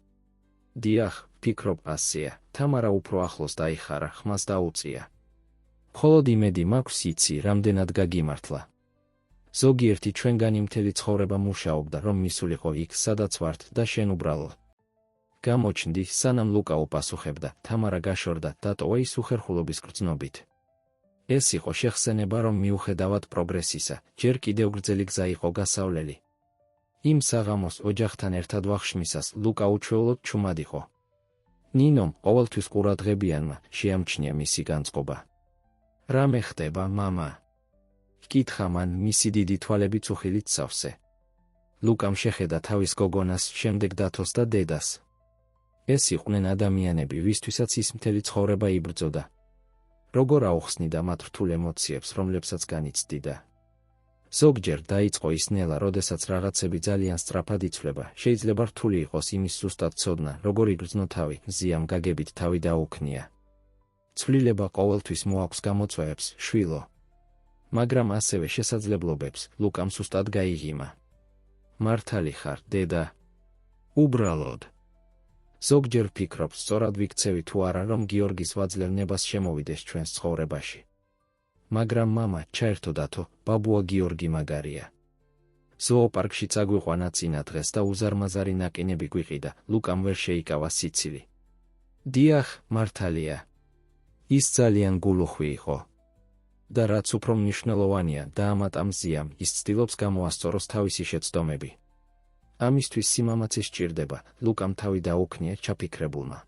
დიახ, ფიქრობ ასია, თამარა უფრო ახლოს დაიხარა, ხმას დაუწია. მხოლოდ იმედი მაქვს იცი, რამდენად გაგიმართლა. ზოგიერთი ჩვენგანი მთელი ცხოვრება მუშაობდა, რომ მისულიყო იქ, სადაც ვართ და შენ უბრალოდ გამოჩნდი, სანამ ლუკა უპასუხებდა, თამარა გაშორდა, დატოვა ის უხერხულობის გრძნობით. ეს იყო შეხსენება, რომ მიუხედავად პროგრესისა, ჯერ კიდევ გრძელი გზა იყო გასავლელი. იმ საღამოს ოჯახთან ერთად ვახშმისას ლუკა უჩვეულოდ ჩუმად იყო. ნინომ, ყოველთვის ყურადღებიანმა, შეამჩნია მისი განწყობა. რამე ხდება, მამა? ჰკითხა მან, მისი დიდი თვალები წუხილით სავსე. ლუკამ შეხედა თავის გოგონას, შემდეგ დათოს და დედას. ეს იყვნენ ადამიანები, ვისთვისაც ის მთელი ცხოვრება იბრძოდა. როგორ აუხსნიდა მათ რთულ ემოციებს, რომლებსაც განიცდიდა. ზოგჯერ დაიწყო ის ნელა, როდესაც რაღაცები ძალიან სწრაფად იცვლება, შეიძლება რთული იყოს იმის ზუსტად ცოდნა, როგორ იგრძნო თავი, ზიამ გაგებით თავი დაუქნია. ცვლილება ყოველთვის მოაქვს გამოწვევებს, შვილო. მაგრამ ასევე შესაძლებლობებს, ლუკამ სუსტად გაიღიმა. მართალი ხარ, დედა? უბრალოდ. ზოგჯერ ვფიქრობ, სწორად ვიქცევი თუ არა, რომ გიორგის ვაძლევ ნებას შემოვიდეს ჩვენს ცხოვრებაში. მაგრამ მამა, ჩაერთო დათო, ბაბუა გიორგი მაგარია. ზოოპარკში წაგვიყვანა წინა დღეს და უზარმაზარი ნაკინები გვიყიდა, ლუკამ ვერ შეიკავა სიცილი. დიახ, მართალია. ის ძალიან გულუხვი იყო. და რაც უფრო მნიშვნელოვანია, დაამატა მზიამ, ის ცდილობს გამოასწოროს თავისი შეცდომები. ამისთვის სიმამაცე სჭირდება, ლუკამ თავი დაუქნია ჩაფიქრებულმა.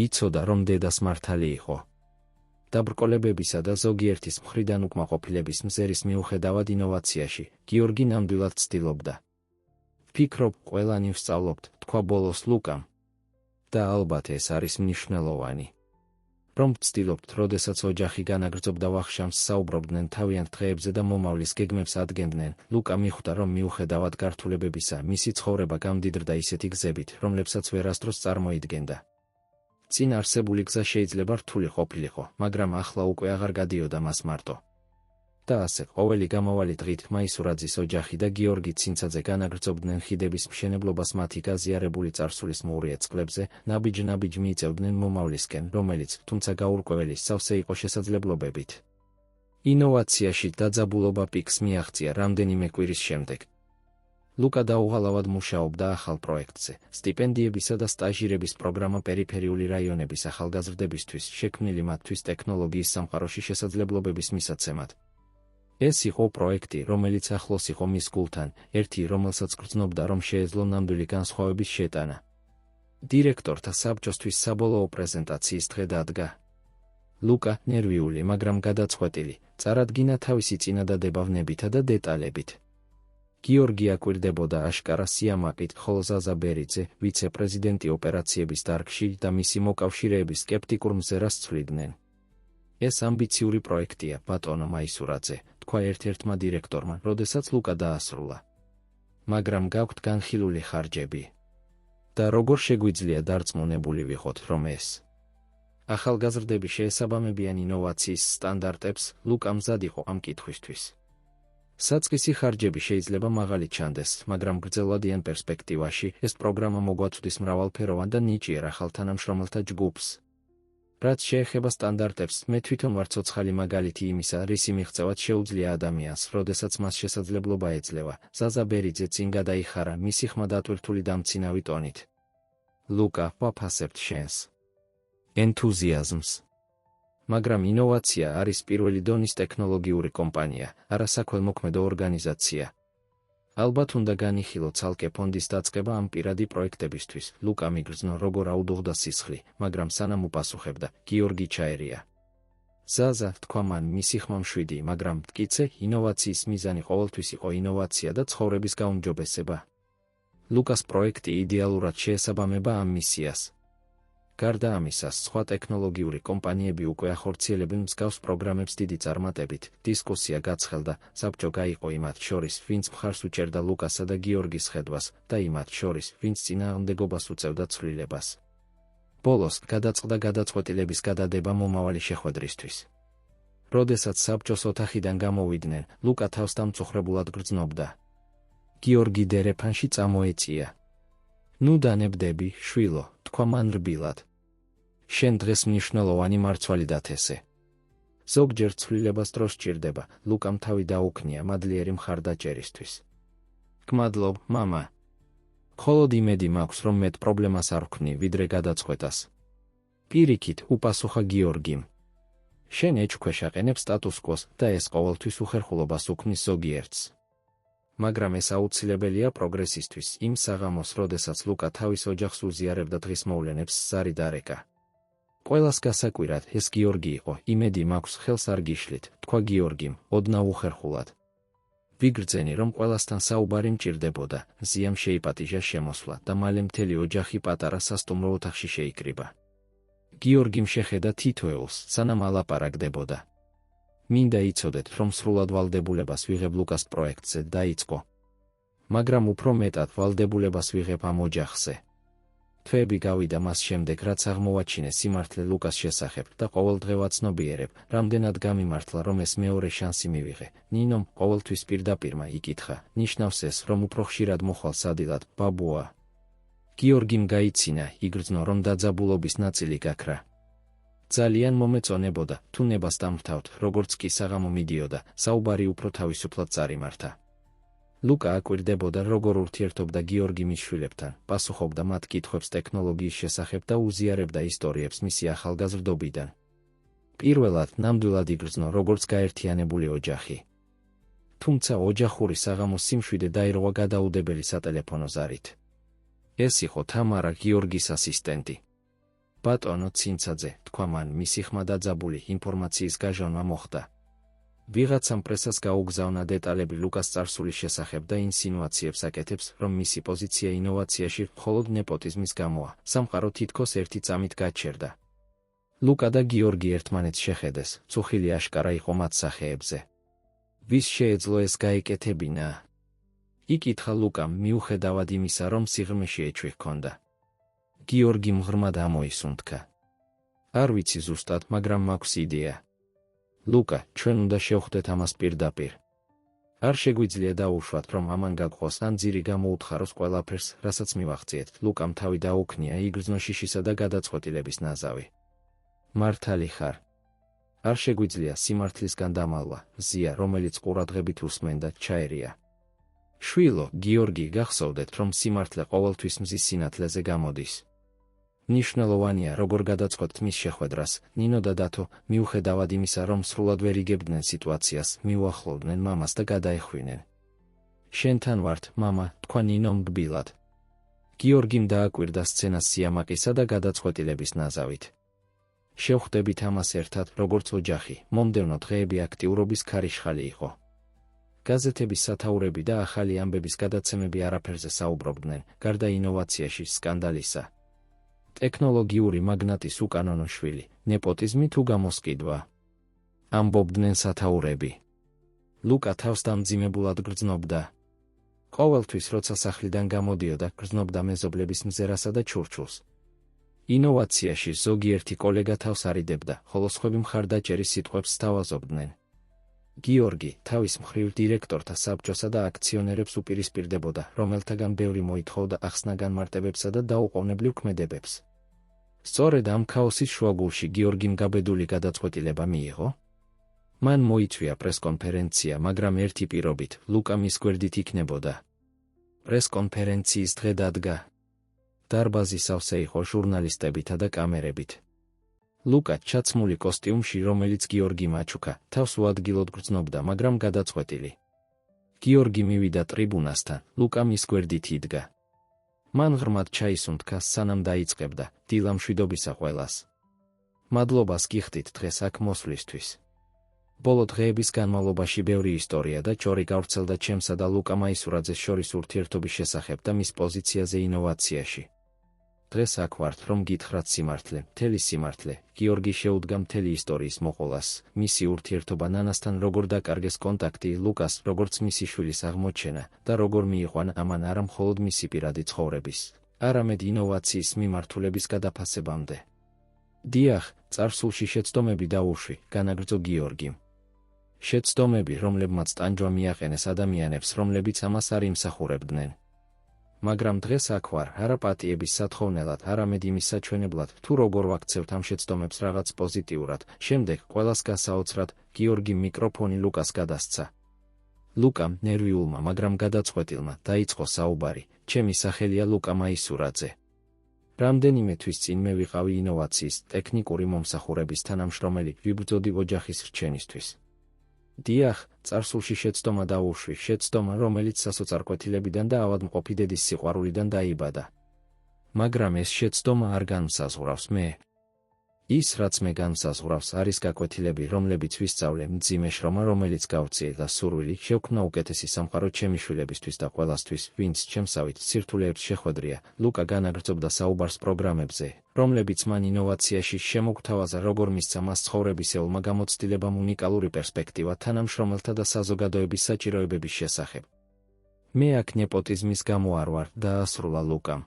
იცოდა, რომ დედას მართალი იყო. დაბრკოლებებისა და ზოგიერთის მხრიდან უკმაყოფილების მზერის მიუხედავად ინოვაციაში, გიორგი ნამდვილად ცდილობდა. ვფიქრობ, ყველანი ვსწავლობთ, თქვა ბოლოს ლუკამ. და ალბათ ეს არის მნიშვნელოვანი. რომ ვცდილობთ, როდესაც ოჯახი განაგრძობდა ვახშამს საუბრობდნენ თავიანთ დღეებზე და მომავლის გეგმებს ადგენდნენ, ლუკა მიხვდა, რომ მიუხედავად გართულებებისა, მისი ცხოვრება გამდიდრდა ისეთი გზებით, რომლებსაც ვერასდროს წარმოიდგენდა. წინ არსებული გზა შეიძლება რთული ყოფილიყო, მაგრამ ახლა უკვე აღარ გადიოდა მას მარტო. და ასე, ყოველი გამავალი დღით მაისურაძის ოჯახი და გიორგი ცინცაძე განაგრძობდნენ ხიდების მშენებლობას მათი გაზიარებული წარსულის მოურია წყლებზე, ნაბიჯ-ნაბიჯ მიიწევდნენ მომავლისკენ, რომელიც, თუმცა გაურკვეველი სავსე იყო შესაძლებლობებით. ინოვაციაში დაძაბულობა პიკს მიაღწია რამდენიმე კვირის შემდეგ. ლუკა დაუღალავად მუშაობდა ახალ პროექტზე, სტიპენდიებისა და სტაჟირების პროგრამა პერიფერიული რაიონების ახალგაზრდებისთვის, შექმნილი მათთვის ტექნოლოგიის სამყაროში შესაძლებლობების მისაცემად. ეს იყო პროექტი, რომელიც ახლოს იყო მის გულთან, ერთი, რომელსაც გრძნობდა, რომ შეეძლო ნამდვილი განსხვავების შეტანა. დირექტორთა საბჭოსთვის საბოლოო პრეზენტაციის დღე დადგა. ლუკა, ნერვიული, მაგრამ გადაწყვეტილი, წარადგინა თავისი წინადადებავნებითა და დეტალებით. გიორგი აკვირდებოდა აშკარა სიამაყით, ხოლო ზაზა ბერიძე, ვიცე-პრეზიდენტი ოპერაციების დარგში და მისი მოკავშირეების სკეპტიკურ მზერას ცვლიდნენ. ეს ამბიციური პროექტია, ბატონო მაისურაძე, თქვა ერთ-ერთმა დირექტორმა, როდესაც ლუკა დაასრულა. მაგრამ გაქვთ განხილული ხარჯები. და როგორ შეგვიძლია დარწმუნებული ვიყოთ, რომ ეს ახალგაზრდები შეესაბამებიან ინოვაციის სტანდარტებს, ლუკა მზად იყო ამ კითხვისთვის. საწყისი ხარჯები შეიძლება მაღალი ჩანდეს, მაგრამ გრძელვადიან პერსპექტივაში ეს პროგრამა მოგვაწვდის მრავალფეროვან და ნიჭიერ ახალთანამშრომელთა ჯგუფს. რაც შეეხება სტანდარტებს, მე თვითონ ვარ ცოცხალი მაგალითი იმისა, რისი მიღწევაც შეუძლია ადამიანს, როდესაც მას შესაძლებლობა ეძლევა. ზაზა ბერიძე წინ გადაიხარა მისი ხმა დატვირთული დამცინავი ტონით. ლუკა, ვაფასებთ შენს ენთუზიაზმს. მაგრამ ინოვაცია არის პირველი დონის ტექნოლოგიური კომპანია, არა საქველმოქმედო ორგანიზაცია. ალბათ უნდა განიხილო ცალკე ფონდის დაწყება ამ პირადი პროექტებისთვის. ლუკა მიგრძნო, როგორ აუდუღდა სისხლი, მაგრამ სანამ უპასუხებდა, გიორგი ჩაერია. ზაზა, თქვა მან, მისი ხმა მშვიდი, მაგრამ მტკიცე, ინოვაციის მიზანი ყოველთვის იყო ინოვაცია და ცხოვრების გაუმჯობესება. ლუკას პროექტი იდეალურად შეესაბამება ამ მისიას. გარდა ამისა, სხვა ტექნოლოგიური კომპანიები უკვე ახორციელებენ მსგავს პროგრამებს დიდი წარმატებით. დისკუსია გაცხელდა, საბჭო გაიყო იმათ შორის, ვინც მხარს უჭერდა ლუკასა და გიორგის ხედვას, და იმათ შორის, ვინც წინააღმდეგობას უწევდა ცვლილებას. ბოლოს, გადაწყდა გადაწყვეტილების გადადება მომავალი შეხვედრისთვის. როდესაც საბჭოს ოთახიდან გამოვიდნენ, ლუკა თავს დამწუხრებულად გრძნობდა. გიორგი დერეფანში წამოეწია. ნუ დანებდები, შვილო, თქვა მან რბილად. შენ დღეს მნიშვნელოვანი მარცვალი დათესე. ზოგჯერ ცვლილებას დრო სჭირდება, ლუკამ თავი დაუქნია მადლიერი მხარდაჭერისთვის. გმადლობ, მამა. მხოლოდ იმედი მაქვს, რომ მეტ პრობლემას არ ვქნი, ვიდრე გადაწყვეტას. პირიქით, უპასუხა გიორგიმ. შენ ეჭქვეშ აყენებ სტატუს კვოს და ეს ყოველთვის უხერხულობას უქმნის ზოგიერთს. მაგრამ ეს აუცილებელია პროგრესისთვის, იმ საღამოს, როდესაც ლუკა თავის ოჯახს უზიარებდა დღის მოვლენებს ზარი დარეკა. ყველას გასაკვირად, ეს გიორგი იყო, იმედი მაქვს ხელს არ გიშლით, თქვა გიორგიმ, ოდნავ უხერხულად. ვიგრძენი, რომ ყველასთან საუბარი მჭირდებოდა, ზიამ შეიპატიჟა შემოსვლა და მალე მთელი ოჯახი პატარა სასტუმრო ოთახში შეიკრიბა. გიორგიმ შეხედა თითოეულს, სანამ ალაპარაკდებოდა. მინდა იცოდეთ, რომ სრულად ვალდებულებას ვიღებ ლუკას პროექტზე, დაიწყო. მაგრამ უფრო მეტად ვალდებულებას ვიღებ ამ ოჯახზე. თვეები გავიდა მას შემდეგ, რაც აღმოვაჩინე სიმართლე ლუკას შესახებ და ყოველდღე ვაცნობიერებ, რამდენად გამიმართლა, რომ ეს მეორე შანსი მივიღე. ნინომ ყოველთვის პირდაპირმა იკითხა, ნიშნავს ეს, რომ უფრო ხშირად მოხვალ სადილად, ბაბუა. გიორგიმ გაიცინა, იგრძნო, რომ დაძაბულობის ნაწილი გაქრა. ძალიან მომეწონებოდა, თუ ნებას დამთავრდ, როგორც კი საღამო მიდიოდა, საუბარი უფრო თავისუფლად წარიმართა. ლუკა აკვირდებოდა, როგორ ურთიერთობდა გიორგი მის შვილებთან, პასუხობდა მათ კითხვებს ტექნოლოგიის შესახებ და უზიარებდა ისტორიებს მისი ახალგაზრდობიდან. პირველად, ნამდვილად იგრძნო, როგორც გაერთიანებული ოჯახი. თუმცა ოჯახური საღამოს სიმშვიდე დაირღვა გადაუდებელი სატელეფონო ზარით. ეს იყო თამარა, გიორგის ასისტენტი. ბატონო ცინცაძე, თქვა მან, მისი ხმა დაძაბული ინფორმაციის გაჟონვა მოხდა. ვიღაცამ პრესას გაუგზავნა დეტალები ლუკას წარსულის შესახებ და ინსინუაციებს აკეთებს, რომ მისი პოზიცია ინოვაციაში მხოლოდ ნეპოტიზმის გამოა. სამყარო თითქოს ერთი წამით გაჩერდა. ლუკა და გიორგი ერთმანეთს შეხედეს, წუხილი აშკარა იყო მათ სახეებზე. ვის შეეძლო ეს გაეკეთებინა? იკითხა ლუკამ, მიუხედავად იმისა, რომ სიღრმეში ეჭვი ჰქონდა. გიორგი მღრმად ამოისუნთქა. არ ვიცი ზუსტად, მაგრამ მაქვს იდეა. ლუკა, ჩვენ უნდა შევხვდეთ ამას პირდაპირ. არ შეგვიძლია დაუშვათ, რომ ამან გაგყოს ან ძირი გამოუთხაროს ყველაფერს, რასაც მივახციეთ. ლუკამ თავი დაუქნია, იგრძნო შიშისა და გადაწყვეტილების ნაზავი. მართალი ხარ. არ შეგვიძლია სიმართლისგან დამალვა, ზია, რომელიც ყურადღებით უსმენდა, ჩაერია. შვილო, გიორგი, გახსოვდეთ, რომ სიმართლე ყოველთვის მზის სინათლეზე გამოდის. ნიშნულოვანია, როგორ გადაწყვეტთ მის შეხვედრას. ნინო და დათო, მიუხედავად იმისა, რომ სრულად ვერ იგებდნენ სიტუაციას, მიუახლოვდნენ მამას და გადაეხვინენ. შენთან ვართ, მამა, თქვა ნინომ რბილად. გიორგიმ დააკვირდა სცენას სიამაყისა და გადაწყვეტილების ნაზავით. შევხვდებით ამას ერთად, როგორც ოჯახი. მომდევნო დღეები აქტიურობის ქარიშხალი იყო. გაზეთების სათაურები და ახალი ამბების გადაცემები არაფერზე საუბრობდნენ, გარდა ინოვაციაში სკანდალისა. ტექნოლოგიური მაგნატის უკანონო შვილი, ნეპოტიზმი თუ გამოსყიდვა. ამბობდნენ სათაურები. ლუკა თავს დამძიმებულად გრძნობდა. ყოველთვის როცა სახლიდან გამოდიოდა, გრძნობდა მეზობლების მზერასა და ჩურჩულს. ინოვაციაში ზოგიერთი კოლეგა თავს არიდებდა, ხოლო სხვები მხარდაჭერის სიტყვებს სთავაზობდნენ. გიორგი თავის მხრივ დირექტორთა საბჭოსა და აქციონერებს უპირისპირდებოდა, რომელთაგან ბევრი მოითხოვდა ახსნა განმარტებებსა და დაუყოვნებლივ ქმედებებს. სწორედ ამ ქაოსის შუაგულში გიორგიმ გაბედული გადაწყვეტილება მიიღო. მან მოიწვია პრესკონფერენცია, მაგრამ ერთი პირობით, ლუკა მის გვერდით იქნებოდა. პრესკონფერენციის დღე დადგა. დარბაზი სავსე იყო ჟურნალისტებითა და კამერებით. ლუკა ჩაცმული კოსტიუმში, რომელიც გიორგიმ აჩუქა, თავს უადგილოდ გრძნობდა, მაგრამ გადაწყვეტილი. გიორგი მივიდა ტრიბუნასთან, ლუკა მის გვერდით იდგა. მან ღრმად ჩაისუნთქა, სანამ დაიწყებდა, დილა მშვიდობისა ყველას. მადლობას გიხდით დღეს აქ მოსვლისთვის. ბოლო დღეების განმავლობაში ბევრი ისტორია და ჭორი გავრცელდა ჩემსა და ლუკა მაისურაძეს შორის ურთიერთობის შესახებ და მის პოზიციაზე ინოვაციაში. დღეს აქ ვართ, რომ გითხრათ სიმართლე, მთელი სიმართლე. გიორგი შეუდგა მთელი ისტორიის მოყოლას, მისი ურთიერთობა ნანასთან როგორ დაკარგეს კონტაქტი, ლუკას როგორც მისი შვილის აღმოჩენა და როგორ მიიყვანა ამან არა მხოლოდ მისი პირადი ცხოვრების, არამედ ინოვაციის მიმართულების გადაფასებამდე. დიახ, წარსულში შეცდომები დაუშვი, განაგრძო გიორგიმ. შეცდომები, რომლებმაც ტანჯვა მიაყენეს ადამიანებს, რომლებიც ამას არ იმსახურებდნენ. მაგრამ დღეს აქ ვარ, არა პატიების სათხოვნელად, არამედ იმის საჩვენებლად, თუ როგორ ვაქცევთ ამ შეცდომებს რაღაც პოზიტიურად. შემდეგ ყველას გასაოცრად, გიორგიმ მიკროფონი ლუკას გადასცა. ლუკამ, ნერვიულმა, მაგრამ გადაწყვეტილმა, დაიწყო საუბარი. ჩემი სახელია ლუკა მაისურაძე. რამდენიმე თვის წინ მე ვიყავი ინოვაციის, ტექნიკური მომსახურების თანამშრომელი, ვიბრძოდი ოჯახის რჩენისთვის. დიახ, წარსულში შეცდომა დაუშვი, შეცდომა, რომელიც სასოწარკვეთილებიდან და ავადმყოფი დედის სიყვარულიდან დაიბადა. მაგრამ ეს შეცდომა არ განსაზღვრავს მე. ის, რაც მე განსაზღვრავს, არის გაკვეთილები, რომლებიც ვისწავლე, მძიმე შრომა, რომელიც გავწიე და სურვილი, შევქმნა უკეთესი სამყარო ჩემი შვილებისთვის და ყველასთვის, ვინც ჩემსავით სირთულეებს შეხვედრია. ლუკა განაგრძობდა საუბარს პროგრამებზე, რომლებიც მან ინოვაციაში შემოგთავაზა, როგორ მისცა მას ცხოვრებისეულმა გამოცდილებამ უნიკალური პერსპექტივა თანამშრომელთა და საზოგადოების საჭიროებების შესახებ. მე აქ ნეპოტიზმის გამო არ ვარ, დაასრულა ლუკამ.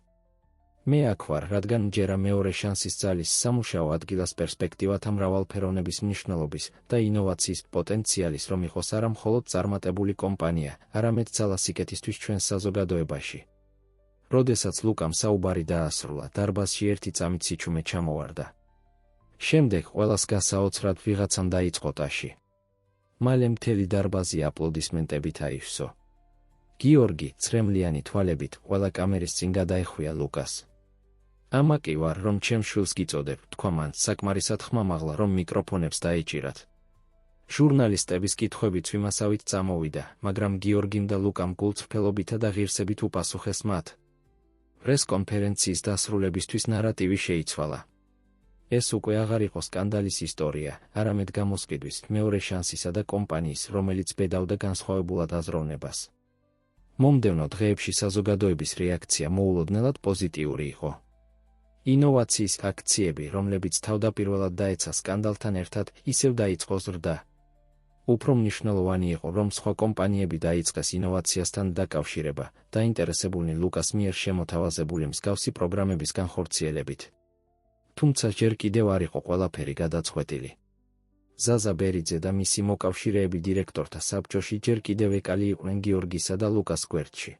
მე აქ ვარ, რადგან მჯერა მეორე შანსის ძალის, სამუშაო ადგილას პერსპექტივათა მრავალფეროვნების მნიშვნელობის და ინოვაციის პოტენციალის, რომ იყოს არა მხოლოდ წარმატებული კომპანია, არამედ ძალა სიკეთისთვის ჩვენ საზოგადოებაში. როდესაც ლუკამ საუბარი დაასრულა, დარბაზში ერთი წამით სიჩუმე ჩამოვარდა. შემდეგ ყველას გასაოცრად ვიღაცამ დაიწყო ტაში. მალე მთელი დარბაზი აპლოდისმენტებით აივსო. გიორგი, ცრემლიანი თვალებით, ყველა კამერის წინ გადაეხვია ლუკას. ამაკი ვარ, რომ ჩემ შვილს გიწოდებ, თქვა მან, საკმარისად ხმამაღლა, რომ მიკროფონებს დაეჭირათ. ჟურნალისტების კითხვებიც ვიმასავით წამოვიდა, მაგრამ გიორგიმ და ლუკამ გულწრფელობითა და ღირსებით უპასუხეს მათ. პრესკონფერენციის დასრულებისთვის ნარატივი შეიცვალა. ეს უკვე აღარ იყო სკანდალის ისტორია, არამედ გამოსყიდვის, მეორე შანსისა და კომპანიის, რომელიც ბედავდა განსხვავებულად აზროვნებას. მომდევნო დღეებში საზოგადოების რეაქცია მოულოდნელად პოზიტიური იყო. ინოვაციის აქციები, რომლებიც თავდაპირველად დაეცა სკანდალთან ერთად, ისევ დაიწყო ზრდა. უფრო მნიშვნელოვანი იყო, რომ სხვა კომპანიები დაიწყეს ინოვაციასთან დაკავშირება, დაინტერესებულნი ლუკას მიერ შემოთავაზებული მსგავსი პროგრამების განხორციელებით. თუმცა ჯერ კიდევ არ იყო ყველაფერი გადაწყვეტილი. ზაზა ბერიძე და მისი მოკავშირეები დირექტორთა საბჭოში ჯერ კიდევ ეკალი იყვნენ გიორგისა და ლუკას გვერდში.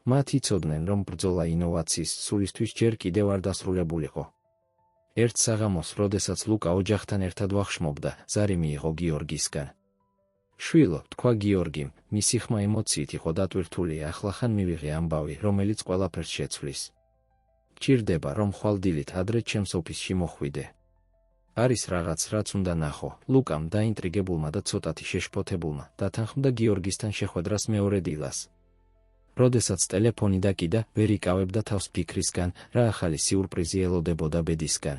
მათ იცოდნენ, რომ ბრძოლა ინოვაციის სულისთვის ჯერ კიდევ არ დასრულებულიყო. ერთ საღამოს, როდესაც ლუკა ოჯახთან ერთად ვახშმობდა, ზარი მიიღო გიორგისგან. შვილო, თქვა გიორგიმ, მისი ხმა ემოციით იყო დატვირთული, ახლახან მივიღე ამბავი, რომელიც ყველაფერს შეცვლის. გჭირდება, რომ ხვალ დილით ადრე ჩემს ოფისში მოხვიდე. არის რაღაც, რაც უნდა ნახო. ლუკამ დაინტრიგებულმა და ცოტათი შეშფოთებულმა დათანხმდა გიორგისთან შეხვედრას მეორე დილას. როდესაც ტელეფონი დაკიდა, ვერ იკავებდა თავს ფიქრისგან, რა ახალი სიურპრიზი ელოდებოდა ბედისგან.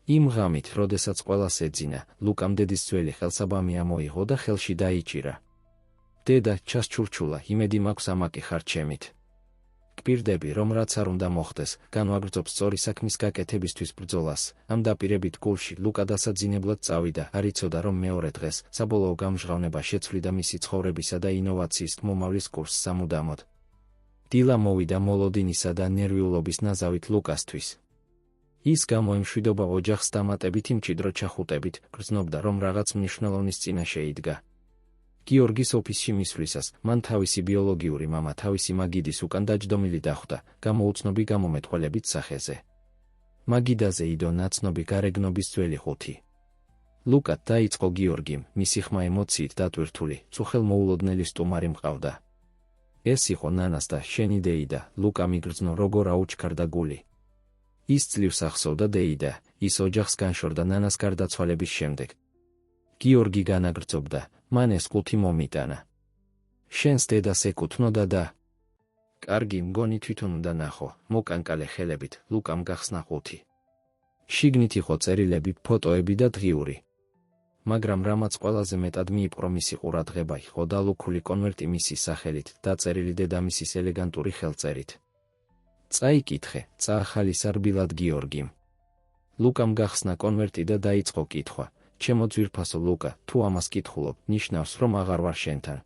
იმ ღამით, როდესაც ყველას ეძინა, ლუკამ დედის ძველი ხელსაბამი ამოიღო და ხელში დაიჭირა. დედა, ჩასჩურჩულა, იმედი მაქვს ამაკი ხარ ჩემით. გპირდები, რომ რაც არ უნდა მოხდეს, განვაგრძობ სწორი საქმის გაკეთებისთვის ბრძოლას. ამ დაპირებით გულში ლუკა დასაძინებლად წავიდა, არ იცოდა, რომ მეორე დღეს საბოლოო გამჟღავნება შეცვლიდა მისი ცხოვრებისა და ინოვაციის მომავლის კურსს სამუდამოდ. დილა მოვიდა მოლოდინისა და ნერვიულობის ნაზავით ლუკასთვის. ის გამოიმშვიდობა ოჯახს დამატებითი მჭიდრო ჩახუტებით, გრძნობდა, რომ რაღაც მნიშვნელოვნის წინაშე იდგა. გიორგის ოფისში მისვლისას, მან თავისი ბიოლოგიური მამა თავისი მაგიდის უკან დაჯდომილი დახვდა, გამოუცნობი გამომეტყველებით სახეზე. მაგიდაზე იდო ნაცნობი გარეგნობის ძველი ხუთი. ლუკა დაიწყო გიორგიმ, მისი ხმა ემოციით დატვირთული, წუხელმოულოდნელი სტუმარი მყავდა. ეს იყო ნანას და შენი დეიდა, ლუკა მიგრძნო როგორ აუჩქარდა გული. ის ძლივს ახსოვდა დეიდა, ის ოჯახს განშორდა ნანას გარდაცვალების შემდეგ. გიორგი განაგრძობდა, მან ეს კუთი მომიტანა. შენს დედას ეკუთვნოდა და კარგი, მგონი თვითონ უნდა ნახო, მოკანკალე ხელებით, ლუკამ გახსნა ყუთი. შიგნით იყო წერილები, ფოტოები და დღიური. მაგრამ რამაც ყველაზე მეტად მიიპყრო მისი ყურადღება იყო დალუქული კონვერტი მისი სახელით, დაწერილი დედამისის ელეგანტური ხელწერით. წაიკითხე, წაახალისა რბილად გიორგიმ. ლუკამ გახსნა კონვერტი და დაიწყო კითხვა. ჩემო ძვირფასო ლუკა, თუ ამას კითხულობ, ნიშნავს, რომ აღარ ვარ შენთან.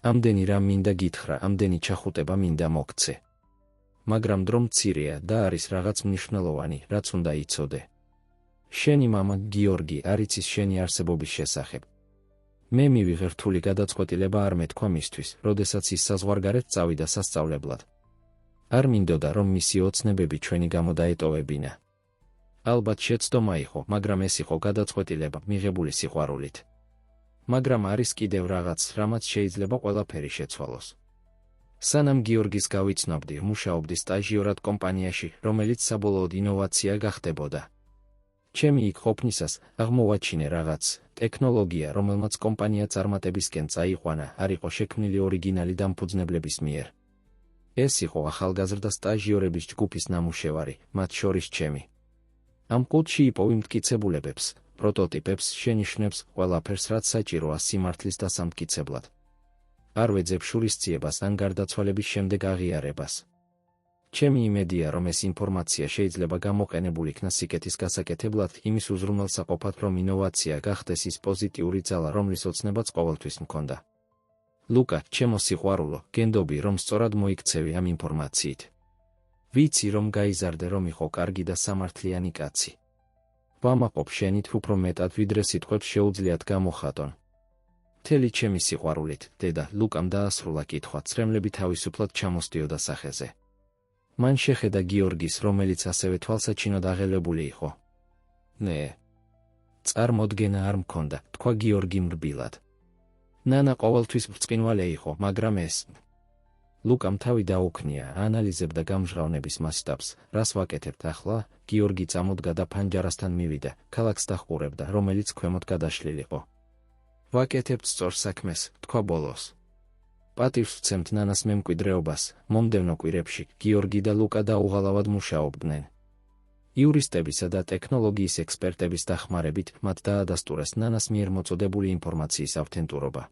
ამდენი რამ მინდა გითხრა, ამდენი ჩახუტება მინდა მოგცე. მაგრამ დრო მცირეა და არის რაღაც მნიშვნელოვანი, რაც უნდა იცოდე. შენი მამა, გიორგი, არ იცის შენი არსებობის შესახებ. მე მივიღე რთული გადაწყვეტილება არ მეთქვა მისთვის, როდესაც ის საზღვარგარეთ წავიდა სასწავლებლად. არ მინდოდა, რომ მისი ოცნებები ჩვენი გამო დაეტოვებინა. ალბათ შეცდომა იყო, მაგრამ ეს იყო გადაწყვეტილება, მიღებული სიყვარულით. მაგრამ არის კიდევ რაღაც, რამაც შეიძლება ყველაფერი შეცვალოს. სანამ გიორგის გავიცნობდი, მუშაობდი სტაჟიორად კომპანიაში, რომელიც საბოლოოდ ინოვაცია გახდებოდა. ჩემი იქ ყოფნისას აღმოვაჩინე რაღაც ტექნოლოგია, რომელმაც კომპანია წარმატებისკენ წაიყვანა, არ იყო შექმნილი ორიგინალი დამფუძნებლების მიერ. ეს იყო ახალგაზრდა სტაჟიორების ჯგუფის ნამუშევარი, მათ შორის ჩემი. ამ კუთში იპოვი მტკიცებულებებს, პროტოტიპებს, შენიშვნებს, ყველაფერს, რაც საჭიროა სიმართლის დასამტკიცებლად. არ ვეძებ შურისძიებას ან გარდაცვალების შემდეგ აღიარებას. ჩემი იმედია, რომ ეს ინფორმაცია შეიძლება გამოყენებული იქნა სიკეთის გასაკეთებლად, იმის უზრუნველსაყოფად, რომ ინოვაცია გახდეს ის პოზიტიური ძალა, რომლის ოცნებაც ყოველთვის მქონდა. ლუკა, ჩემო სიყვარულო, გენდობი, რომ სწორად მოიქცევი ამ ინფორმაციით. ვიცი, რომ გაიზარდე, რომ იყო კარგი და სამართლიანი კაცი. ვამაყობ შენით უფრო მეტად, ვიდრე სიტყვებს შეუძლიათ გამოხატონ. მთელი ჩემი სიყვარულით, დედა, ლუკამ დაასრულა კითხვა, ცრემლები თავისუფლად ჩამოსდიოდა სახეზე. მან შეხედა გიორგის, რომელიც ასევე თვალსაჩინოდ აღელებული იყო. ნე. წარმოდგენა არ მქონდა, თქვა გიორგიმ რბილად. ნანა ყოველთვის ბრწყინვალე იყო, მაგრამ ეს. ლუკამ თავი დაუქნია, ანალიზებდა გამჟღავნების მასშტაბს, რას ვაკეთებთ ახლა, გიორგი წამოდგა და ფანჯარასთან მივიდა, ქალაქს დახურებდა, რომელიც ქვემოთ გადაშლილიყო. ვაკეთებთ სწორ საქმეს, თქვა ბოლოს. პატივს ვცემთ ნანას მემკვიდრეობას, მომდევნო კვირებში გიორგი და ლუკა დაუღალავად მუშაობდნენ. იურისტებისა და ტექნოლოგიის ექსპერტების დახმარებით მათ დაადასტურეს ნანას მიერ მოწოდებული ინფორმაციის ავთენტურობა.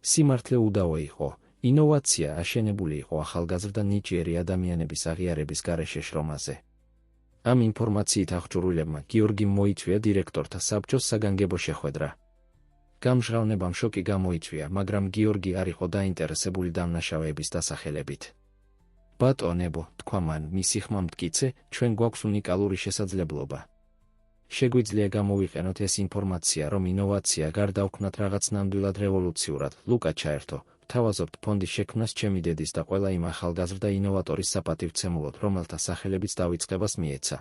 სიმართლე უდავო იყო, ინოვაცია აშენებული იყო ახალგაზრდა ნიჭიერი ადამიანების აღიარების გარეშე შრომაზე. ამ ინფორმაციით აღჭურვილებმა გიორგიმ მოიწვია დირექტორთა საბჭოს საგანგებო შეხვედრა. გამჟღავნებამ შოკი გამოიწვია, მაგრამ გიორგი არ იყო დაინტერესებული დამნაშავეების დასახელებით. ბატონებო, თქვა მან, მისი ხმა მტკიცე, ჩვენ გვაქვს უნიკალური შესაძლებლობა. შეგვიძლია გამოვიყენოთ ეს ინფორმაცია, რომ ინოვაცია გარდაუქმნათ რაღაც ნამდვილად რევოლუციურად. ლუკა ჩაერთო, ვთავაზობთ ფონდის შექმნას ჩემი დედის და ყველა იმ ახალგაზრდა ინოვატორის საპატივცემულოდ, რომელთა სახელებიც დავიწყებას მიეცა.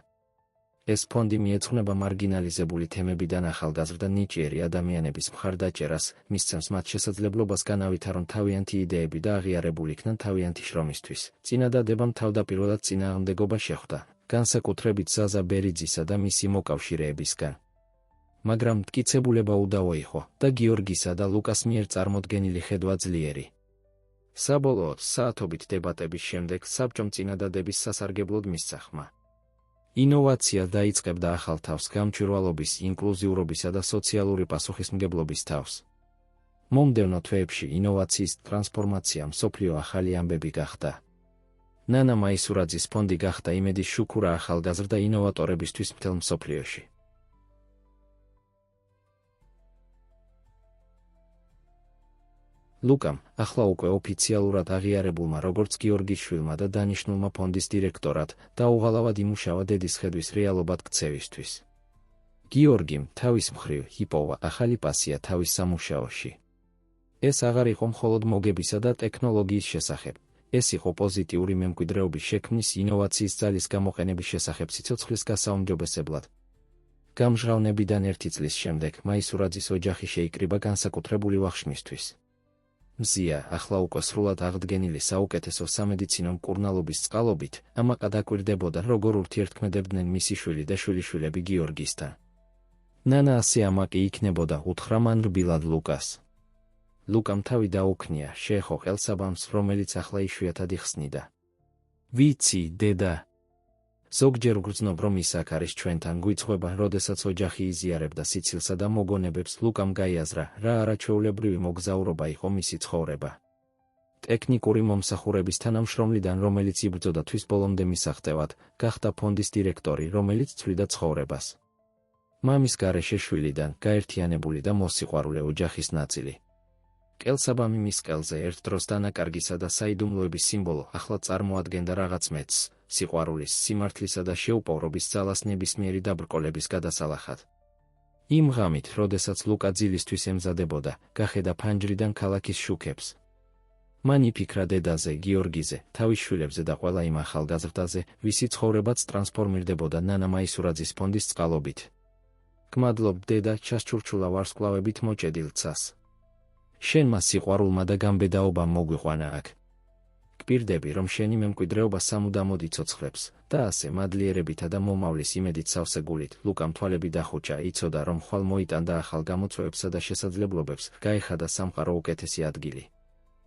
ეს ფონდი მიეძღვნება მარგინალიზებული თემებიდან ახალგაზრდა ნიჭიერი ადამიანების მხარდაჭერას, მისცემს მათ შესაძლებლობას განავითარონ თავიანთი იდეები და აღიარებულ იქნან თავიანთი შრომისთვის. წინადადებამ თავდაპირველად წინააღმდეგობა შეხვდა, განსაკუთრებით ზაზა ბერიძისა და მისი მოკავშირეებისგან. მაგრამ მტკიცებულება უდავო იყო და გიორგისა და ლუკას მიერ წარმოდგენილი ხედვა ძლიერი. საბოლოოდ, საათობით დებატების შემდეგ საბჭომ წინადადების სასარგებლოდ მისცა ხმა. ინოვაცია დაიწყებდა ახალ თავს, გამჭვირვალობის, ინკლუზიურობისა და სოციალური პასუხისმგებლობის თავს. მომდევნო თვეებში ინოვაციის ტრანსფორმაცია მსოფლიო ახალი ამბები გახდა. ნანა მაისურაძის ფონდი გახდა იმედის შუქურა ახალგაზრდა ინოვატორებისთვის მთელ მსოფლიოში. ლუკამ ახლა უკვე ოფიციალურად აღიარებულმა როგორც გიორგის შვილმა და დანიშნულმა ფონდის დირექტორად დაუღალავად იმუშავა დედის ხედვის რეალობად ქცევისთვის. გიორგიმ თავის მხრივ იპოვა ახალი პასია თავის სამუშაოში. ეს აღარ იყო მხოლოდ მოგებისა და ტექნოლოგიის შესახებ, ეს იყო პოზიტიური მემკვიდრეობის შექმნის ინოვაციის ძალის გამოყენების შესახებ სიცოცხლის გასაუმჯობესებლად. გამჟღავნებიდან 1 წლის შემდეგ მაისურაძის ოჯახი შეიკრიბა განსაკუთრებული ვახშმისთვის. მზია ახლა უკვე სრულად აღდგენილი საუკეთესო სამედიცინო მკურნალობის წყალობით, ამაყად აკვირდებოდა როგორ ურთიერთქმედებდნენ მისი შვილი და შვილიშვილები გიორგისთან. ნანა ასე ამაკი იქნებოდა უთხრა მან რბილად ლუკას. ლუკამ თავი დაუქნია, შეეხო ყელსაბამს, რომელიც ახლა იშვიათად იხსნიდა. ვიცი, დედა. ზოგჯერ გრძნობ, რომ ის აქ არის ჩვენთან, გვიწყდება, როდესაც ოჯახი იზიარებდა სიცილსა და მოგონებებს, ლუკამ გაიაზრა, რა არაჩვეულებრივი მოგზაურობა იყო მისი ცხოვრება. ტექნიკური მომსახურების თანამშრომლიდან, რომელიც იბრძოდა თვის ბოლომდე მისაღწევად, გახდა ფონდის დირექტორი, რომელიც ცვლიდა ცხოვრებას. მამის გარეშე შვილიდან, გაერთიანებული და მოსიყვარულე ოჯახის ნაწილი. ყელსაბამი მის ყელზე ერთ დროს დანაკარგისა და საიდუმლოების სიმბოლო, ახლა წარმოადგენდა რაღაც მეცს, სიყვარულის, სიმართლისა და შეუპოვრობის ძალას ნებისმიერი დაბრკოლების გადასალახად. იმ ღამით, როდესაც ლუკა ძილისთვის ემზადებოდა, გახედა ფანჯრიდან ქალაქის შუქებს. მან იფიქრა დედაზე, გიორგიზე, თავის შვილებზე და ყველა იმ ახალგაზრდაზე, ვისი ცხოვრებაც ტრანსფორმირდებოდა ნანა მაისურაძის ფონდის წყალობით. გმადლობ, დედა, ჩასჩურჩულა ვარსკვლავებით მოჭედილ ცას. შენმა სიყვარულმა და გამბედაობამ მოგვიყვანა აქ. გპირდები, რომ შენი მემკვიდრეობა სამუდამოდ იცოცხლებს და ასე მადლიერებითა და მომავლის იმედით სავსე გულით, ლუკამ თვალები დახუჭა, იცოდა, რომ ხვალ მოიტანდა ახალ გამოწვევებსა და შესაძლებლობებს, გაეხადა სამყარო უკეთესი ადგილი.